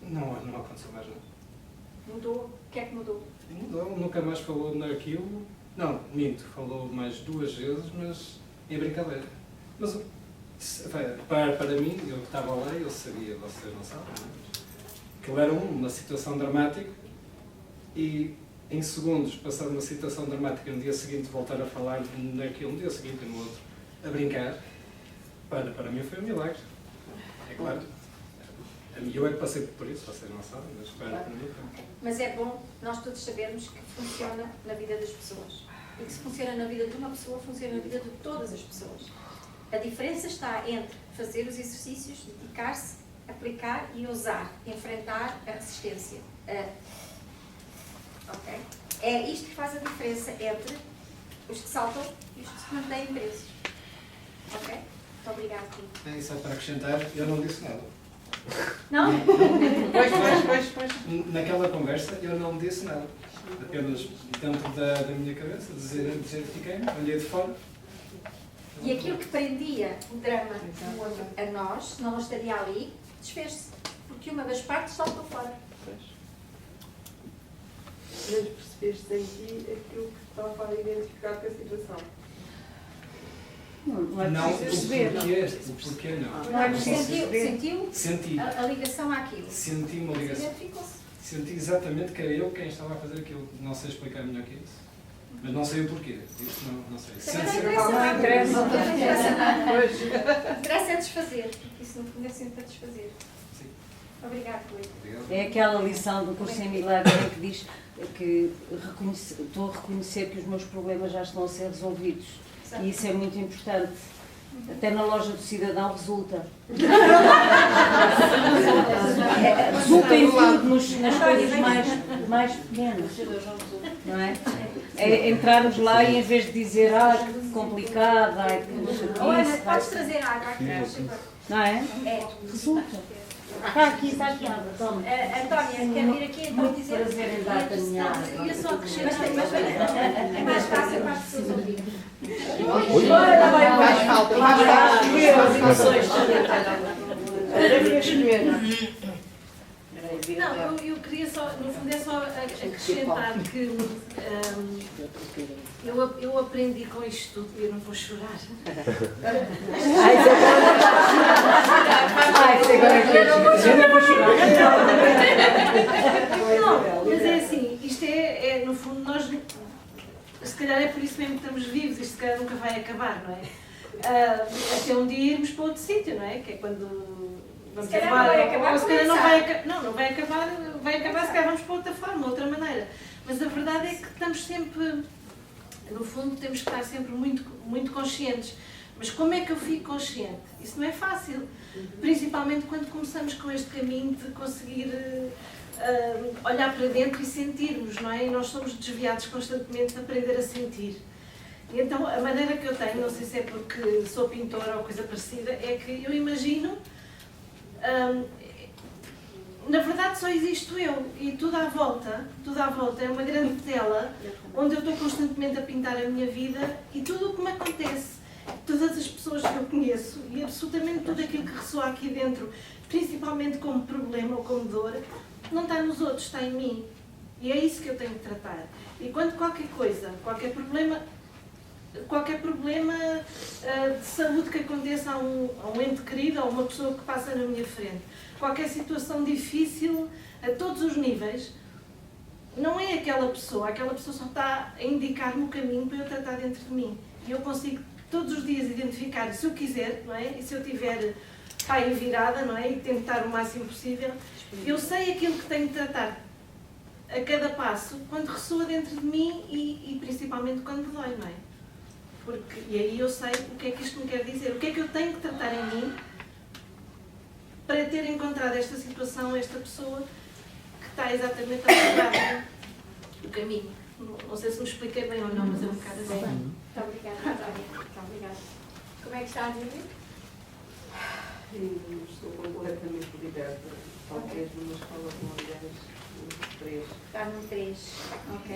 Não aconteceu mais nada. Mudou? O que é que mudou? Mudou, nunca mais falou naquilo. Não, minto, falou mais 2 vezes, mas em brincadeira. Mas para mim, eu estava lá e eu sabia, vocês não sabem, mas aquilo era uma situação dramática e em segundos, passar uma situação dramática, no dia seguinte voltar a falar naquilo, no dia seguinte e no outro, a brincar, para mim foi um milagre. É claro. Eu é que passei por isso, vocês não sabem, mas para mim foi. Mas é bom nós todos sabermos que funciona na vida das pessoas. E que se funciona na vida de uma pessoa, funciona na vida de todas as pessoas. A diferença está entre fazer os exercícios, dedicar-se, aplicar e usar, enfrentar a resistência. Ok? É isto que faz a diferença entre os que saltam e os que se mantêm presos. Ok? Muito obrigada, Tito. E só para acrescentar, eu não disse nada. Não? Pois. Naquela conversa eu não disse nada. Apenas dentro da minha cabeça, desidentifiquei-me, olhei de fora. E aquilo que prendia o drama do outro a nós, se não estaria ali, desfez-se. Porque uma das partes saltou fora. Mas percebeste em ti aquilo que estava a identificar com a situação. Não é Não, preciso o perceber. porquê não. Não é preciso sentiu Senti. a ligação àquilo. Senti uma ligação. Identificou-se. Senti exatamente que era eu quem estava a fazer aquilo. Não sei explicar melhor que isso. Mas não sei o porquê. Isso não sei. Também não Não interessa. Não interessa nada. Pois. O que interessa é desfazer. Porque isso no fundo é sempre para desfazer. Sim. Obrigado, Rui. Obrigado. É aquela lição do curso em milagre em que diz que estou a reconhecer que os meus problemas já estão a ser resolvidos. E isso é muito importante. Até na loja do cidadão resulta. Resulta em tudo, nas coisas mais pequenas. Não é? É entrarmos lá e em vez de dizer, que complicado, que Olha, chatice, podes trazer água aqui, por favor. não é? É. Resulta. Está aqui, está aqui, toma. Antónia, quer vir aqui então Muito dizer? prazer em dar a minha água. Eu só acrescentar, mas é mais fácil para as pessoas ouvirem. Faz falta. As emoções. Era mesmo. Não, eu queria só, no fundo é só acrescentar que eu aprendi com isto tudo e eu não vou chorar. Não, mas é assim, isto é no fundo, nós, se calhar é por isso mesmo que estamos vivos, isto se calhar nunca vai acabar, não é? Até um dia irmos para outro sítio, não é? Que é quando vamos Se calhar não vai acabar, ou se calhar não vai acabar, se calhar vamos para outra forma, outra maneira. Mas a verdade é que estamos sempre, no fundo, temos que estar sempre muito, muito conscientes. Mas como é que eu fico consciente? Isso não é fácil, principalmente quando começamos com este caminho de conseguir olhar para dentro e sentirmos, não é? E nós somos desviados constantemente de aprender a sentir. E então, a maneira que eu tenho, não sei se é porque sou pintora ou coisa parecida, é que eu imagino, na verdade só existo eu e tudo à volta é uma grande tela onde eu estou constantemente a pintar a minha vida e tudo o que me acontece, todas as pessoas que eu conheço e absolutamente tudo aquilo que ressoa aqui dentro, principalmente como problema ou como dor, não está nos outros, está em mim. E é isso que eu tenho que tratar. E quando qualquer coisa, qualquer problema de saúde que aconteça a um ente querido, a uma pessoa que passa na minha frente, qualquer situação difícil, a todos os níveis, não é aquela pessoa só está a indicar-me o caminho para eu tratar dentro de mim. E eu consigo todos os dias identificar, se eu quiser, não é? E se eu tiver pai virada, não é? E tentar o máximo possível, eu sei aquilo que tenho de tratar a cada passo, quando ressoa dentro de mim e principalmente quando me dói, não é? E aí eu sei o que é que isto me quer dizer, o que é que eu tenho que tratar em mim para ter encontrado esta situação, esta pessoa que está exatamente a mostrar o caminho. Não sei se me expliquei bem ou não, mas é um bocado assim. Muito obrigada, Antónia. Muito obrigada. Como é que está a viver? Estou completamente liberta. Talvez numa escola com mulheres, no 3. Está no 3. Ok.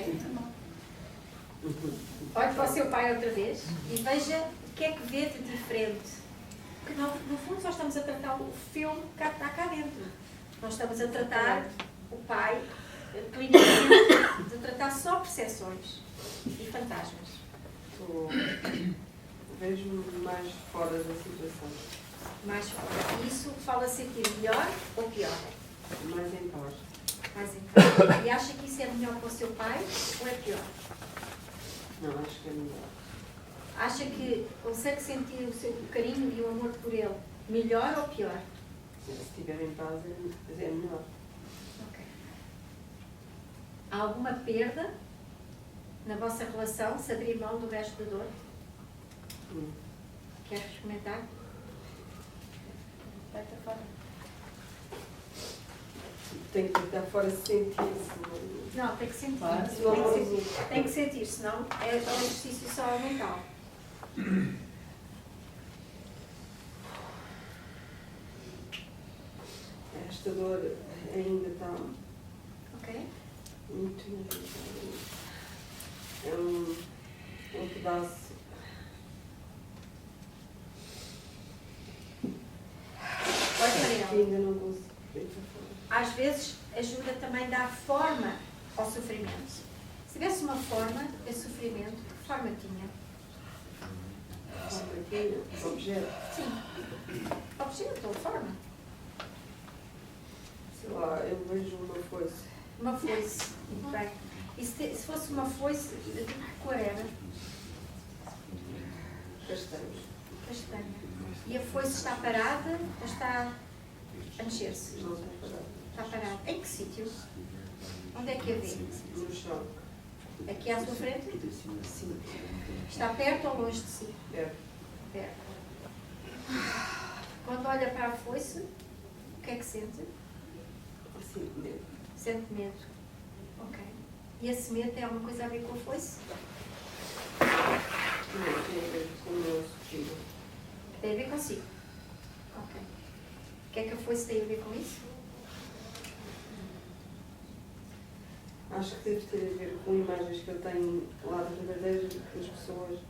Olhe para o seu pai outra vez e veja o que é que vê de diferente. Porque no fundo só estamos a tratar o filme que está cá dentro. Nós estamos a tratar o pai clinicamente, de tratar só percepções e fantasmas. Vejo mais fora da situação. Mais fora. E isso fala sentir melhor ou pior? Mais em paz. Mais em paz. E acha que isso é melhor para o seu pai ou é pior? Não, acho que é melhor. Acha que consegue sentir o seu carinho e o amor por ele melhor ou pior? Se estiver em paz é melhor. Ok. Há alguma perda na vossa relação se abrir mão do resto da dor? Queres comentar? Vai para fora. Tem que estar fora se sentir-se. Não, tem que sentir. Claro. Tem que sentir, senão é um exercício só mental. Esta dor ainda está Ok? muito irritada. É um pedaço. Olha para ele. Ainda não consigo. Às vezes ajuda também a dar forma ao sofrimento. Se tivesse uma forma de sofrimento, que forma tinha? Objeto. Sim. Objeto ou forma? Sei lá, eu vejo uma foice. Uma foice. Muito bem. E se fosse uma foice, de que cor era? Castanhos. Castanha. E a foice está parada ou está a mexer-se? Não está parado. Está parada. Em que sítio? Onde é que a vê? No chão. Aqui à sua frente? Sim. Está perto ou longe de si? Perto. Perto. Quando olha para a foice, o que é que sente? Assim, medo. Sente medo. Ok. E esse medo tem alguma coisa a ver com a foice? Não, tem a ver com o meu sofrido. Tem a ver consigo? Ok. O que é que a foice tem a ver com isso? Acho que deve ter a ver com imagens que eu tenho lá da Ribadeira, das pessoas.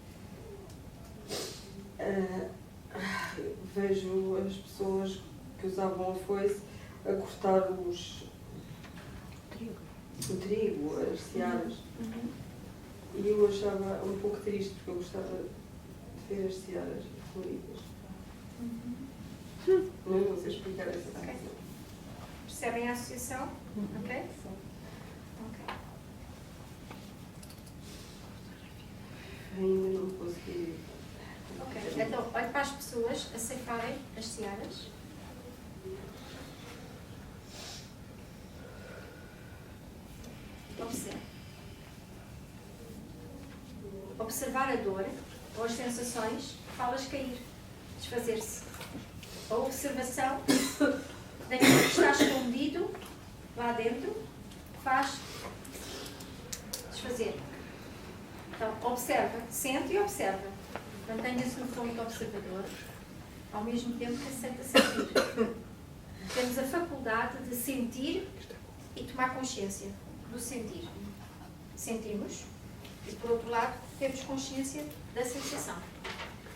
Vejo as pessoas que usavam a foice a cortar os o trigo, as searas. E eu achava um pouco triste, porque eu gostava de ver as searas floridas. Não sei explicar essa situação. Percebem a associação? Ok? Ok. Ainda não consegui. Ok. Então, olhe para as pessoas a ceifarem as searas. Observe. Observar a dor ou as sensações faz cair, desfazer-se. A observação daquilo que está escondido lá dentro faz desfazer. Então, observa, sente e observa. Mantenha-se no ponto observador, ao mesmo tempo que aceita sentir. Temos a faculdade de sentir e tomar consciência do sentir. Sentimos e, por outro lado, temos consciência da sensação.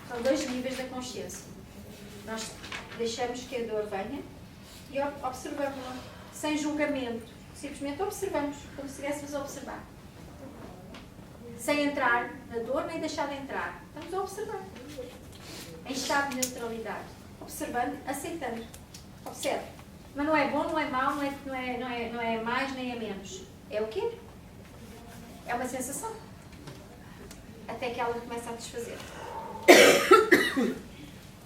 São dois níveis da consciência. Nós deixamos que a dor venha e observamos-la, sem julgamento. Simplesmente observamos, como se estivéssemos a observar. Sem entrar na dor, nem deixar de entrar. Estamos a observar. Em estado de neutralidade. Observando, aceitando. Observe. Mas não é bom, não é mau, não é mais, nem é menos. É o quê? É uma sensação. Até que ela começa a desfazer.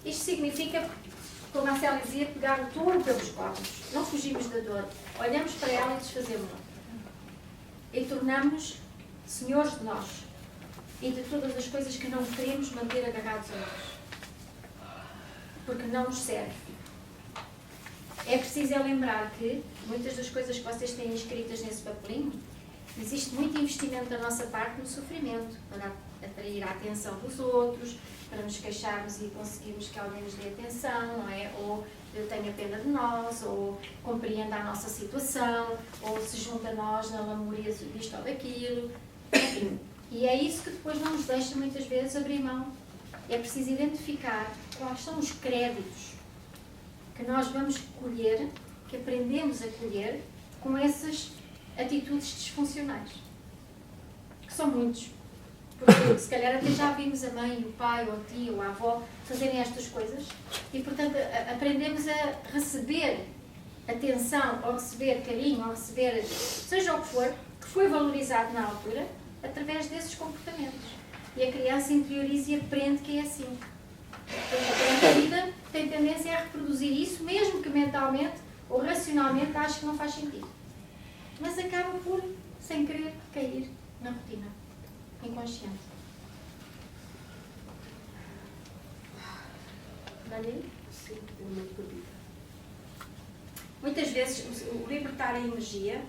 Isto significa, como a Marcela dizia, pegar o touro pelos cornos. Não fugimos da dor. Olhamos para ela e desfazemos-la. E tornamos-nos senhores de nós e de todas as coisas que não queremos manter agarrados a nós. Porque não nos serve. É preciso lembrar que muitas das coisas que vocês têm escritas nesse papelinho, existe muito investimento da nossa parte no sofrimento, para atrair a atenção dos outros, para nos queixarmos e conseguirmos que alguém nos dê atenção, não é? Ou eu tenha pena de nós, ou compreenda a nossa situação, ou se junta a nós na lamúria disto ou daquilo. E é isso que depois não nos deixa muitas vezes abrir mão. É preciso identificar quais são os créditos que nós vamos colher, que aprendemos a colher com essas atitudes disfuncionais. Que são muitos. Porque se calhar até já vimos a mãe, o pai, ou o tio, ou a avó fazerem estas coisas e, portanto, aprendemos a receber atenção, ou receber carinho, ou receber seja o que foi valorizado na altura, através desses comportamentos. E a criança interioriza e aprende que é assim. Durante a vida tem tendência a reproduzir isso, mesmo que mentalmente ou racionalmente ache que não faz sentido. Mas acaba por, sem querer, cair na rotina. Inconsciente. Dá-lhe? Sim, é muito bonito. Muitas vezes o libertar a energia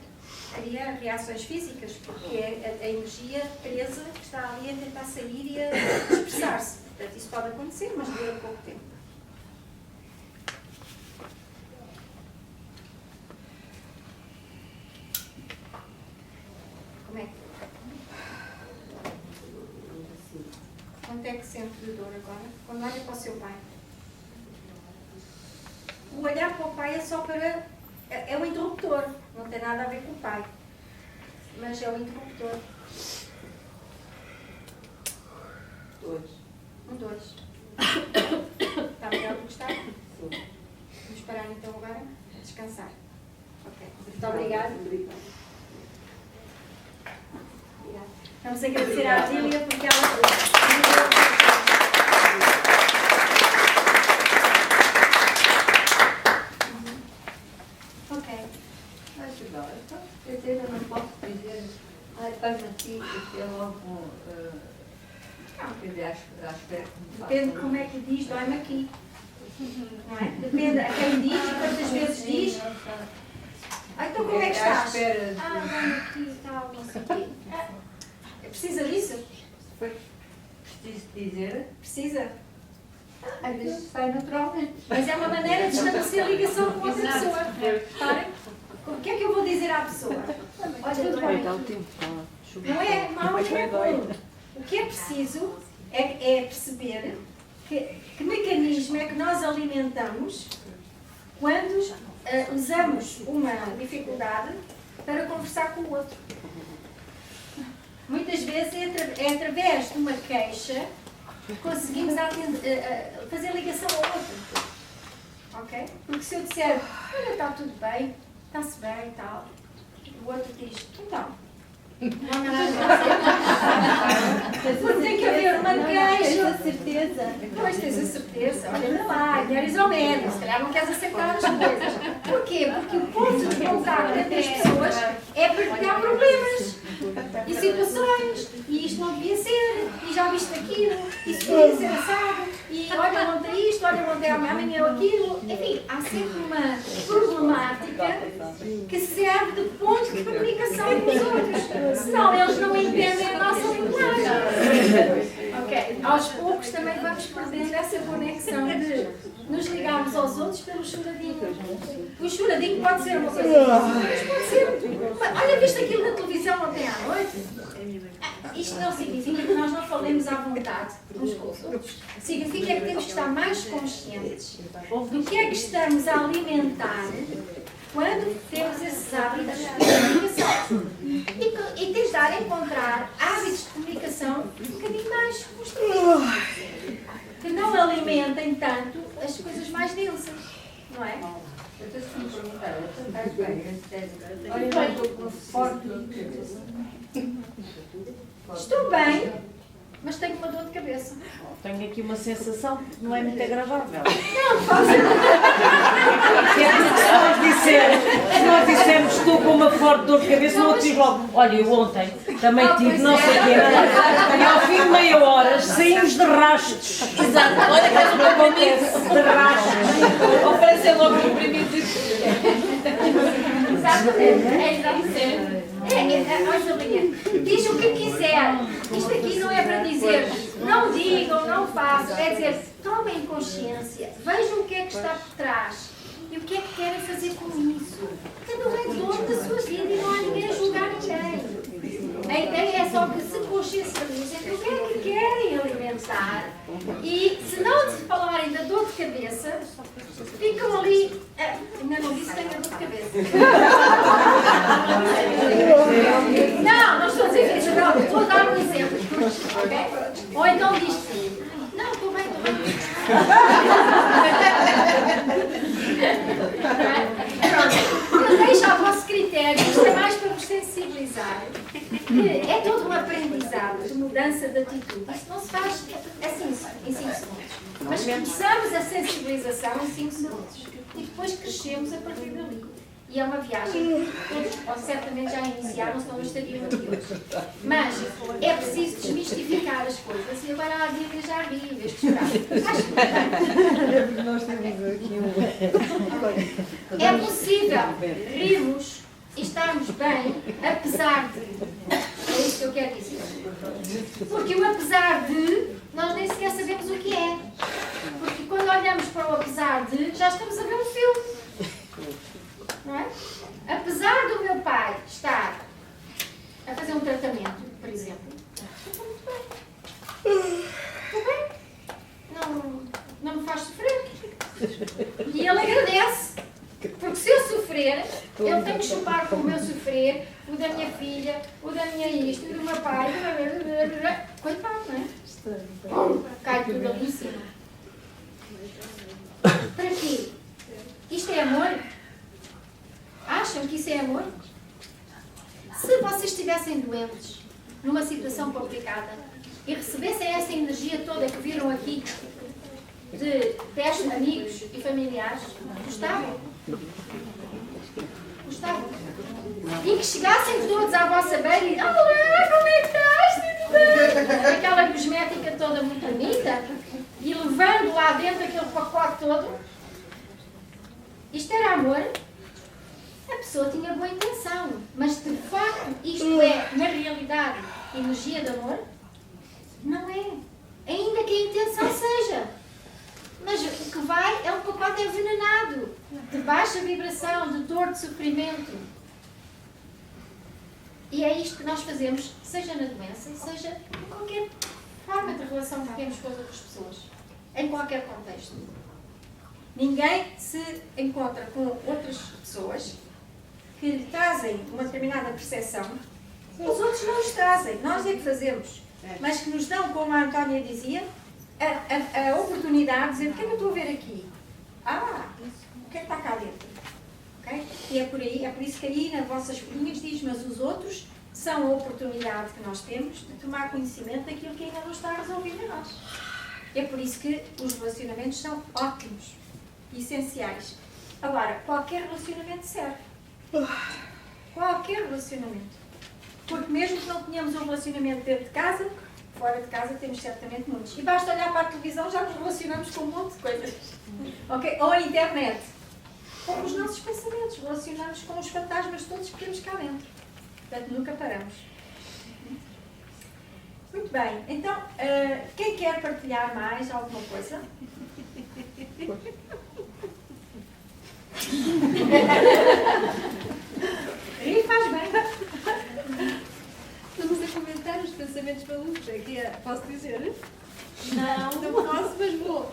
cria reações físicas, porque é a energia presa que está ali a tentar sair e a dispersar-se. Portanto, isso pode acontecer, mas dura pouco tempo. Como é que... Quanto é que sente de dor agora? Quando olha para o seu pai. O olhar para o pai é só para... É um interruptor. Não tem nada a ver com o pai. Mas é um interruptor. 2. 2. Está melhor do que está? Sim. Vamos parar então agora a descansar. Ok. Muito obrigada. Obrigada. Vamos agradecer à Adília porque ela... Ok. Mas agora, eu ainda não posso dizer, faz assim, porque é logo, quer dizer, aspecto. Depende de como é que diz, dói-me aqui. Não é? Depende a quem diz, quantas vezes diz. Então como é que estás? Dói-me aqui e tal, não sei o quê. Precisa disso? Preciso dizer? Precisa? Às vezes sai naturalmente. Mas é uma maneira de estabelecer ligação com outra pessoa. Reparem? O que é que eu vou dizer à pessoa? Olha, tudo bem. Não é mau nem é bom. O que é preciso é perceber que mecanismo é que nós alimentamos quando usamos uma dificuldade para conversar com o outro. Muitas vezes é através de uma queixa que conseguimos fazer ligação ao outro. Ok? Porque se eu disser, olha, está tudo bem, está-se bem e tal, o outro diz, então, não há nada. Porque tem que haver uma queixa. Tens a certeza. Pois tens a certeza. Olha lá, queres ao menos, se calhar não queres aceitar as coisas. Porquê? Porque o ponto de contacto entre as pessoas é partilhar problemas e situações. E isto não devia ser, e já viste aquilo, isso devia ser assado, e olha, ontem isto, olha, ontem amanhã aquilo. Enfim, há sempre uma problemática que serve de ponto de comunicação com os outros. Senão eles não entendem a nossa linguagem. Ok, aos poucos também vamos perdendo essa conexão de nos ligarmos aos outros pelo choradinho. O choradinho pode ser uma coisa, mas pode ser. Olha, viste aquilo na televisão ontem à noite? Isto não significa que nós não falemos à vontade uns com os outros. Significa que temos que estar mais conscientes do que é que estamos a alimentar quando temos esses hábitos de comunicação. E tentar encontrar hábitos de comunicação um bocadinho mais construtivos, que não alimentem tanto as coisas mais densas, não é? Eu estou a me perguntar, tu estás bem, anestésica? Olha, mas estou com uma forte dor de cabeça. Estou bem, mas tenho uma dor de cabeça. Tenho aqui uma sensação que não é muito agradável. Não, faça. Se nós dissermos estou com uma forte dor de cabeça, o outro diz logo, olha, eu ontem também tive não sei o quê. E ao fim de meia hora saímos de rastros. Exato, olha que faz um comprimido. De rastros. Oferecem logo um comprimido. Exatamente, é exatamente. Angelinha, diz o que quiser. Isto aqui não é para dizer não digam, não façam. É dizer, tomem consciência, vejam o que é que está por trás e o que é que querem fazer com isso. Cada um é dono da sua vida e não há ninguém a julgar ninguém. A ideia é só que se consciencializem o que é que querem alimentar e se não se falarem da dor de cabeça, ficam ali. Ainda não disse que tenho a dor de cabeça. Não estou a dizer isso, não. Estou a dar um exemplo. Okay? Ou então diz não, estou bem. Pronto. Deixa ao vosso critério, isto é mais para vos sensibilizar. É todo um aprendizado de mudança de atitude. Isto não se faz assim em 5 segundos. Mas começamos a sensibilização em 5 segundos. E depois crescemos a partir dali. E é uma viagem que todos certamente já iniciaram, senão não estariam aqui hoje. Mas é preciso desmistificar as coisas e agora há de já rir em vez de chorar. Acho que Nós temos aqui é possível rirmos e estarmos bem, apesar de. É isso que eu quero dizer. Porque o apesar de, nós nem sequer sabemos o que é. Porque quando olhamos para o apesar de, já estamos a ver um filme. Não é? Apesar do meu pai estar a fazer um tratamento, por exemplo, estou muito bem. Estou bem. Não me faz sofrer. E ele agradece. Porque se eu sofrer, ele tem que chupar com o meu sofrer, o da minha filha, o da minha isto, o do meu pai. Coitado, não é? Cai tudo ali em cima. Para quê? Isto é amor? Acham que isso é amor? Se vocês estivessem doentes, numa situação complicada, e recebessem essa energia toda que viram aqui, de 10 amigos e familiares, gostavam? Gostavam? E que chegassem todos à vossa beira e olá, como é que estás? Aquela cosmética toda muito bonita, e levando lá dentro aquele pacote todo. Isto era amor? A pessoa tinha boa intenção, mas de facto isto é, na realidade, energia de amor? Não é. Ainda que a intenção seja. Mas o que vai é um pacote envenenado, de baixa vibração, de dor, de sofrimento. E é isto que nós fazemos, seja na doença, seja em qualquer forma de relação que temos com as outras pessoas. Em qualquer contexto. Ninguém se encontra com outras pessoas que lhe trazem uma determinada percepção, os outros não nos trazem, nós é que fazemos. Mas que nos dão, como a Antónia dizia, a oportunidade de dizer: o que é que eu estou a ver aqui? O que é que está cá dentro? Okay? E é por aí, é por isso que aí nas vossas folhinhas diz: mas os outros são a oportunidade que nós temos de tomar conhecimento daquilo que ainda não está resolvido em nós. É por isso que os relacionamentos são ótimos, essenciais. Agora, qualquer relacionamento serve. Qualquer relacionamento. Porque mesmo que não tenhamos um relacionamento dentro de casa, fora de casa temos certamente muitos. E basta olhar para a televisão, já nos relacionamos com um monte de coisas. Okay? Ou a internet. Ou os nossos pensamentos. Relacionamos com os fantasmas todos que temos cá dentro. Portanto, nunca paramos. Muito bem. Então, quem quer partilhar mais alguma coisa? E faz bem. Estamos a comentar os pensamentos malucos. Aqui posso dizer? Não posso, mas vou.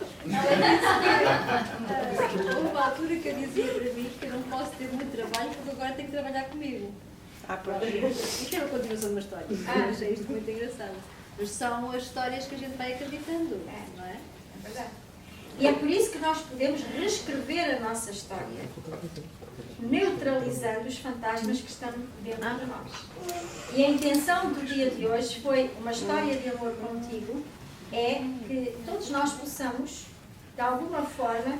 Houve uma altura que eu dizia para mim que eu não posso ter muito trabalho porque agora tenho que trabalhar comigo. Isto é uma continuação de uma história. Achei isto muito engraçado. Mas são as histórias que a gente vai acreditando, não é? É verdade. E é por isso que nós podemos reescrever a nossa história, neutralizando os fantasmas que estão dentro de nós. E a intenção do dia de hoje foi uma história de amor contigo, é que todos nós possamos, de alguma forma,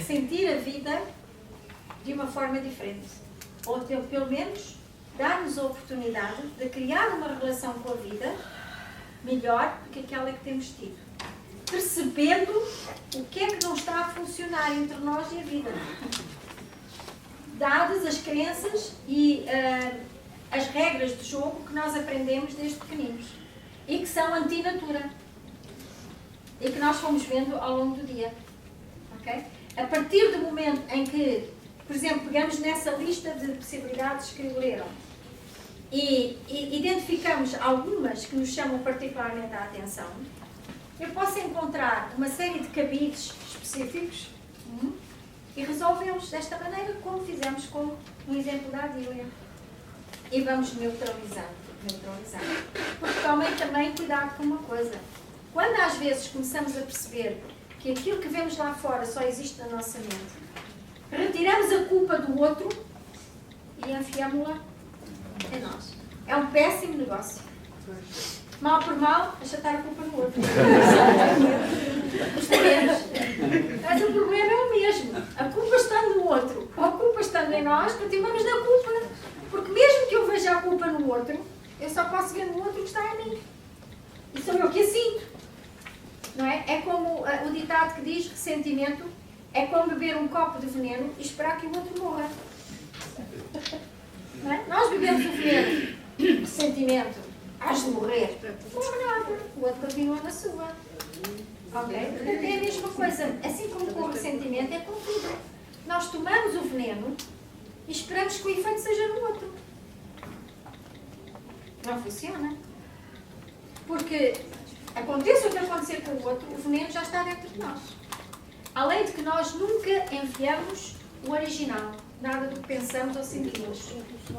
sentir a vida de uma forma diferente. Ou pelo menos dar-nos a oportunidade de criar uma relação com a vida melhor do que aquela que temos tido. Percebendo o que é que não está a funcionar entre nós e a vida. Dadas as crenças e as regras de jogo que nós aprendemos desde pequeninos. E que são antinatura. E que nós fomos vendo ao longo do dia. Okay? A partir do momento em que, por exemplo, pegamos nessa lista de possibilidades que leram e identificamos algumas que nos chamam particularmente a atenção, eu posso encontrar uma série de cabides específicos e resolvê-los desta maneira, como fizemos com no exemplo da Adília. E vamos neutralizando. Porque tomem também cuidado com uma coisa. Quando às vezes começamos a perceber que aquilo que vemos lá fora só existe na nossa mente, retiramos a culpa do outro e enfiamos-la em nós. É um péssimo negócio. Mal por mal, achatar a culpa no outro. Mas o problema é o mesmo. A culpa estando no outro, ou a culpa estando em nós, continuamos na culpa. Porque mesmo que eu veja a culpa no outro, eu só posso ver no outro o que está em mim. E sou eu que a sinto. Não é? É como o ditado que diz: ressentimento é como beber um copo de veneno e esperar que o outro morra. Não é? Nós bebemos o veneno, ressentimento, has de morrer. Não, nada. O outro continua na sua. Ok? É a mesma coisa. Assim como com o ressentimento, é com tudo. Nós tomamos o veneno e esperamos que o efeito seja no outro. Não funciona. Porque aconteça o que acontecer com o outro, o veneno já está dentro de nós. Além de que nós nunca enviamos o original. Nada do que pensamos ou sentimos.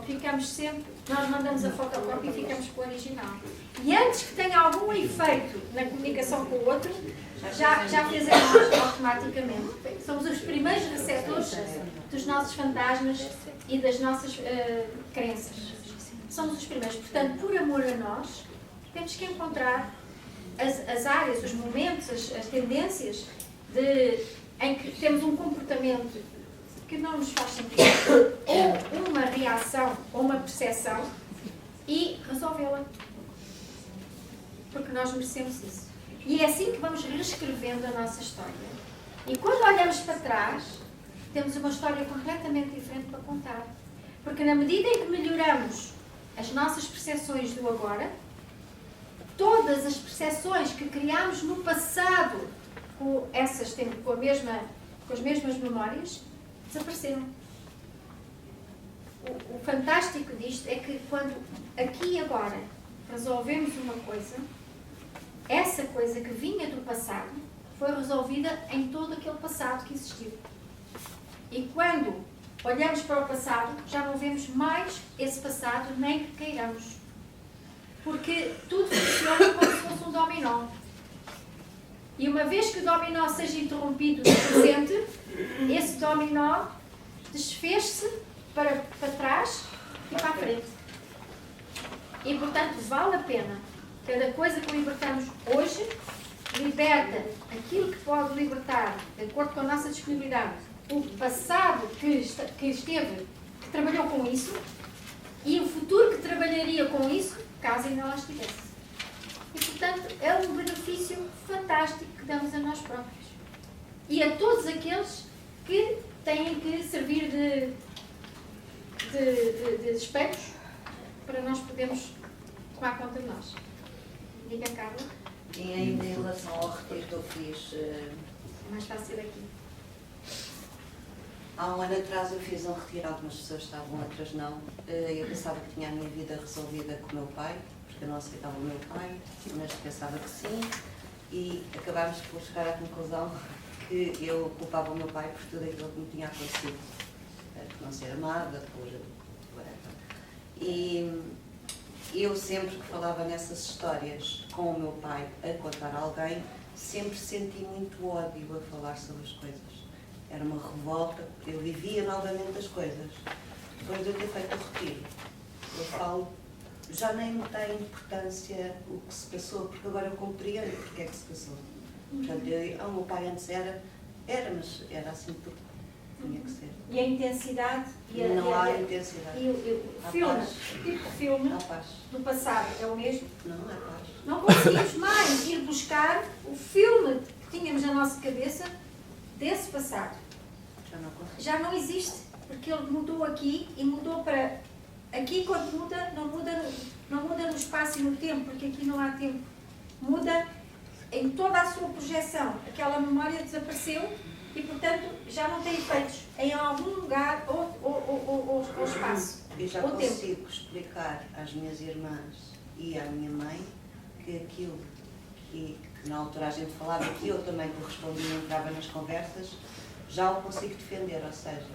Ficamos sempre, nós mandamos a fotocópia e ficamos com o original. E antes que tenha algum efeito na comunicação com o outro, já fez a nós automaticamente. Somos os primeiros receptores dos nossos fantasmas e das nossas crenças. Somos os primeiros. Portanto, por amor a nós, temos que encontrar as áreas, os momentos, as tendências em que temos um comportamento que não nos faz sentido, ou uma reação, ou uma percepção, e resolvê-la. Porque nós merecemos isso. E é assim que vamos reescrevendo a nossa história. E quando olhamos para trás, temos uma história completamente diferente para contar. Porque na medida em que melhoramos as nossas percepções do agora, todas as percepções que criámos no passado com as mesmas memórias, desapareceram. O fantástico disto é que quando aqui e agora resolvemos uma coisa, essa coisa que vinha do passado foi resolvida em todo aquele passado que existiu. E quando olhamos para o passado, já não vemos mais esse passado, nem que queiramos. Porque tudo funciona como se fosse um dominó. E uma vez que o dominó seja interrompido no presente, esse dominó desfez-se para trás e para a frente. E, portanto, vale a pena. Cada coisa que libertamos hoje liberta aquilo que pode libertar, de acordo com a nossa disponibilidade, o passado que esteve, que trabalhou com isso, e o futuro que trabalharia com isso, caso ainda lá estivesse. E, portanto, é um benefício fantástico que damos a nós próprios. E a todos aqueles que têm que servir de espelhos para nós podermos tomar conta de nós. Diga, Carla. E ainda em relação ao retiro que eu fiz, Mais fácil aqui. há um ano atrás eu fiz um retiro, algumas pessoas estavam, outras não. Eu pensava que tinha a minha vida resolvida com o meu pai, porque eu não aceitava o meu pai, mas pensava que sim, e acabámos por chegar à conclusão que eu culpava o meu pai por tudo aquilo que me tinha acontecido, por não ser amada, por whatever. E eu sempre que falava nessas histórias com o meu pai a contar a alguém, sempre senti muito ódio a falar sobre as coisas. Era uma revolta, eu vivia novamente as coisas. Depois de eu ter feito o retiro, eu falo, já nem me tem importância o que se passou, porque agora eu compreendo porque é que se passou. Portanto, o meu pai antes era, mas era assim porque tinha que ser. E a intensidade não há intensidade. E o filme, o tipo de filme do passado é o mesmo? Não é paz. Não conseguimos mais ir buscar o filme que tínhamos na nossa cabeça desse passado. Já não existe, porque ele mudou aqui e mudou para... Aqui, quando muda, não muda no espaço e no tempo, porque aqui não há tempo. Muda em toda a sua projeção. Aquela memória desapareceu e, portanto, já não tem efeitos em algum lugar ou espaço. Eu já ou consigo tempo. explicar às minhas irmãs e à minha mãe que aquilo que na altura a gente falava, que eu também correspondia e entrava nas conversas, já o consigo defender, ou seja,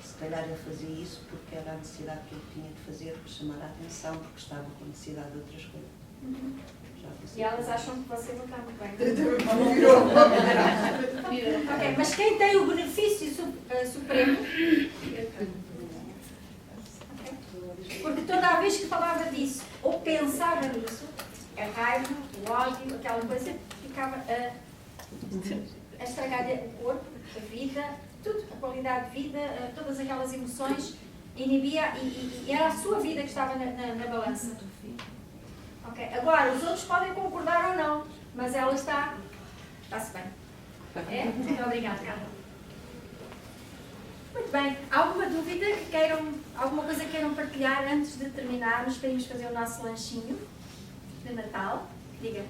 se calhar eu fazia isso porque era a necessidade que eu tinha de fazer, por chamar a atenção, porque estava com necessidade de outras coisas. E elas acham que você não está muito bem. Ok, mas quem tem o benefício supremo, porque toda a vez que falava disso, ou pensava nisso, a raiva, o ódio, aquela coisa, ficava a estragar o corpo, a vida, tudo, a qualidade de vida, todas aquelas emoções, inibia e era a sua vida que estava na balança. Okay. Agora, os outros podem concordar ou não, mas ela está-se bem. É? Muito obrigada, Carla. Muito bem. Alguma dúvida que queiram, alguma coisa que queiram partilhar antes de terminarmos para irmos fazer o nosso lanchinho de Natal? Diga.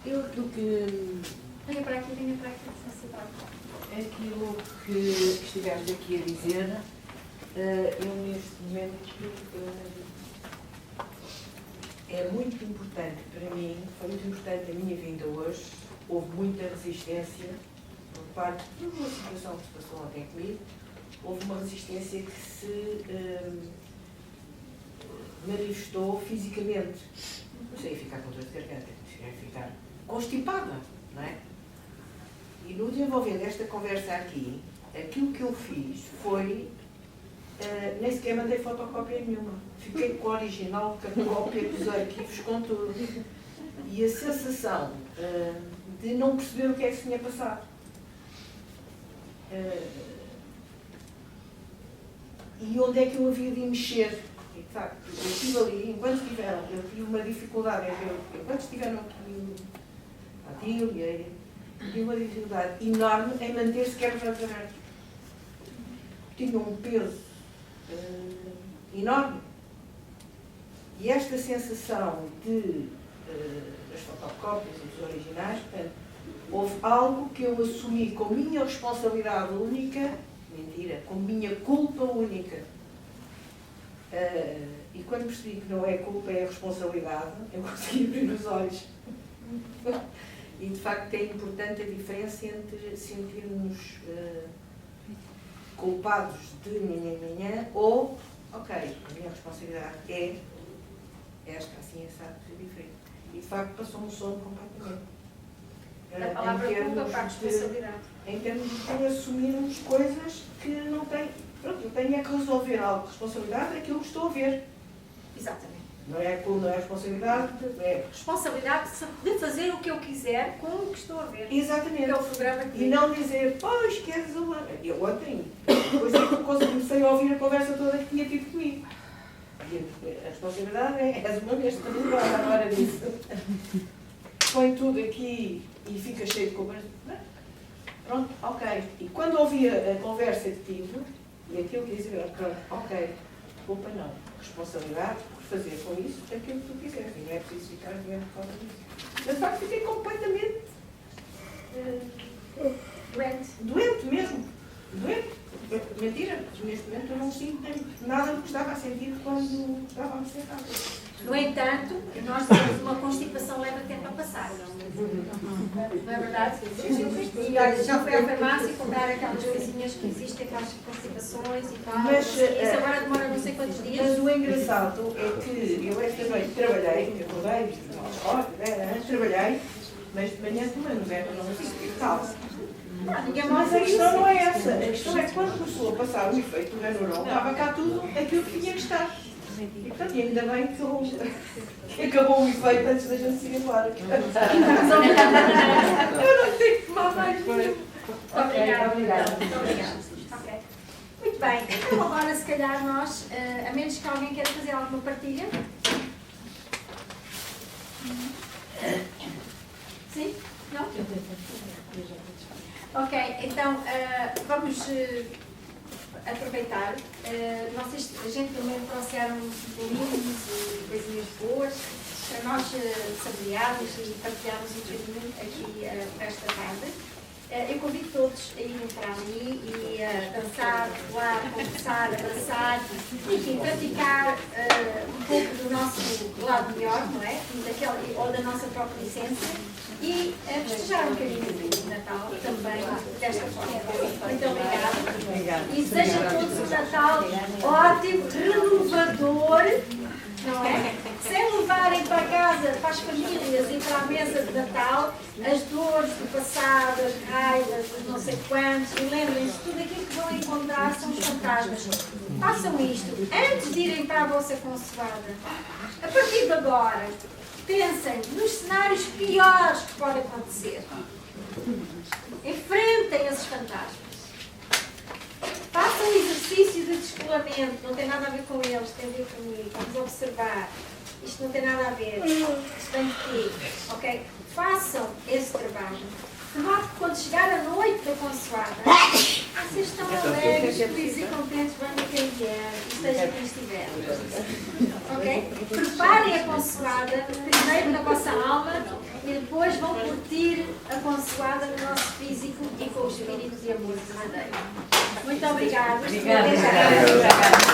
Eu do que... Venha para aqui, Aquilo que estivemos aqui a dizer, eu neste momento... É muito importante para mim, foi muito importante a minha vinda hoje. Houve muita resistência por parte de uma situação que se passou ontem comigo. Houve uma resistência que se manifestou fisicamente. Não sei, ficar com dor de garganta, ficar constipada, não é? E no desenvolver desta conversa aqui, aquilo que eu fiz foi... nem sequer mandei fotocópia nenhuma. Fiquei com a original, com a cópia dos arquivos, com tudo. E a sensação de não perceber o que é que se tinha passado. E onde é que eu havia de mexer. E, de facto, eu estive ali, enquanto estiveram, eu tive uma dificuldade em ver, enquanto estiveram aqui a Dília, tive uma dificuldade enorme em manter-se quebra abertos. Tinha um peso enorme. E esta sensação de das fotocópias e dos originais, portanto, houve algo que eu assumi com minha responsabilidade única, mentira, com minha culpa única. E quando percebi que não é culpa, é responsabilidade, eu consegui abrir os olhos. E de facto é importante a diferença entre sentirmos culpados de minha, ou, ok, a minha responsabilidade é esta, assim, essa, diferente. E de facto passou-me o sono completamente. A palavra culpa para a responsabilidade. Em termos de assumirmos coisas que não têm. Pronto, eu tenho é que resolver algo. Responsabilidade é aquilo que estou a ver. Exatamente. Não é responsabilidade, é. Responsabilidade de fazer o que eu quiser com o que estou a ver. Exatamente. Que é o programa que E não dizer, pois, queres uma. Eu ontem, depois é que comecei a ouvir a conversa toda que tinha tido comigo. A responsabilidade é, és uma vez, também não há agora disso. Põe tudo aqui e fica cheio de culpas. Pronto, ok. E quando ouvi a conversa que tive, e aquilo que dizia, pronto, ok, culpa não. Responsabilidade por fazer com isso aquilo que tu quiseres. E não é preciso ficar doente por causa disso. Mas de facto fiquei completamente doente mesmo. Doente. Mentira, mas neste momento eu não sinto nada do que estava a sentir quando estávamos sentados. No entanto, nós temos uma constipação leva tempo a passar. Não é verdade? E olha, já fui à farmácia comprar aquelas coisinhas que existem, aquelas constipações e tal. Mas isso agora demora não sei quantos dias. Mas o engraçado é que eu esta noite trabalhei, acordei, trabalhei, mas de manhã tomei no zero, não sei e tal. Mas a questão não é essa. A questão é que quando começou a passar o efeito do Benuron, estava cá tudo aquilo que tinha que estar. E portanto, ainda bem que acabou o efeito antes da gente se ir embora. Eu não tenho que tomar mais nenhum. Obrigada. Okay. Muito bem, então agora se calhar nós, a menos que alguém queira fazer alguma partilha. Sim? Não? Ok, então vamos aproveitar. A gente também trouxeram bolinhos e coisinhas boas para nós saborearmos e partilharmos um bocadinho aqui esta tarde. Eu convido todos a irem para ali e dançar, falar, conversar, abraçar, enfim, praticar um pouco do nosso lado melhor, não é? Ou da nossa própria essência e festejar um bocadinho de Natal também desta forma. Muito obrigada. E seja todos um Natal ótimo, renovador, não é? Sem levarem para casa, para as famílias e para a mesa de Natal, as dores do passado, as raivas, os não sei quantos, e lembrem-se, tudo aquilo que vão encontrar são os fantasmas. Façam isto antes de irem para a vossa consoada. A partir de agora, pensem nos cenários piores que podem acontecer. Enfrentem esses fantasmas. Façam um exercício de descolamento, não tem nada a ver com eles, tem a ver comigo. Vamos observar. Isto não tem nada a ver. Isto vem de quê? Ok? Façam esse trabalho. De modo que quando chegar a noite da consoada, vocês estão alegres, felizes e contentes, vão no quem vier, esteja quem estiver. Ok? Preparem a consoada primeiro na vossa alma e depois vão curtir a consoada no nosso físico e com o espírito de amor verdadeiro. Muito obrigada. Obrigada.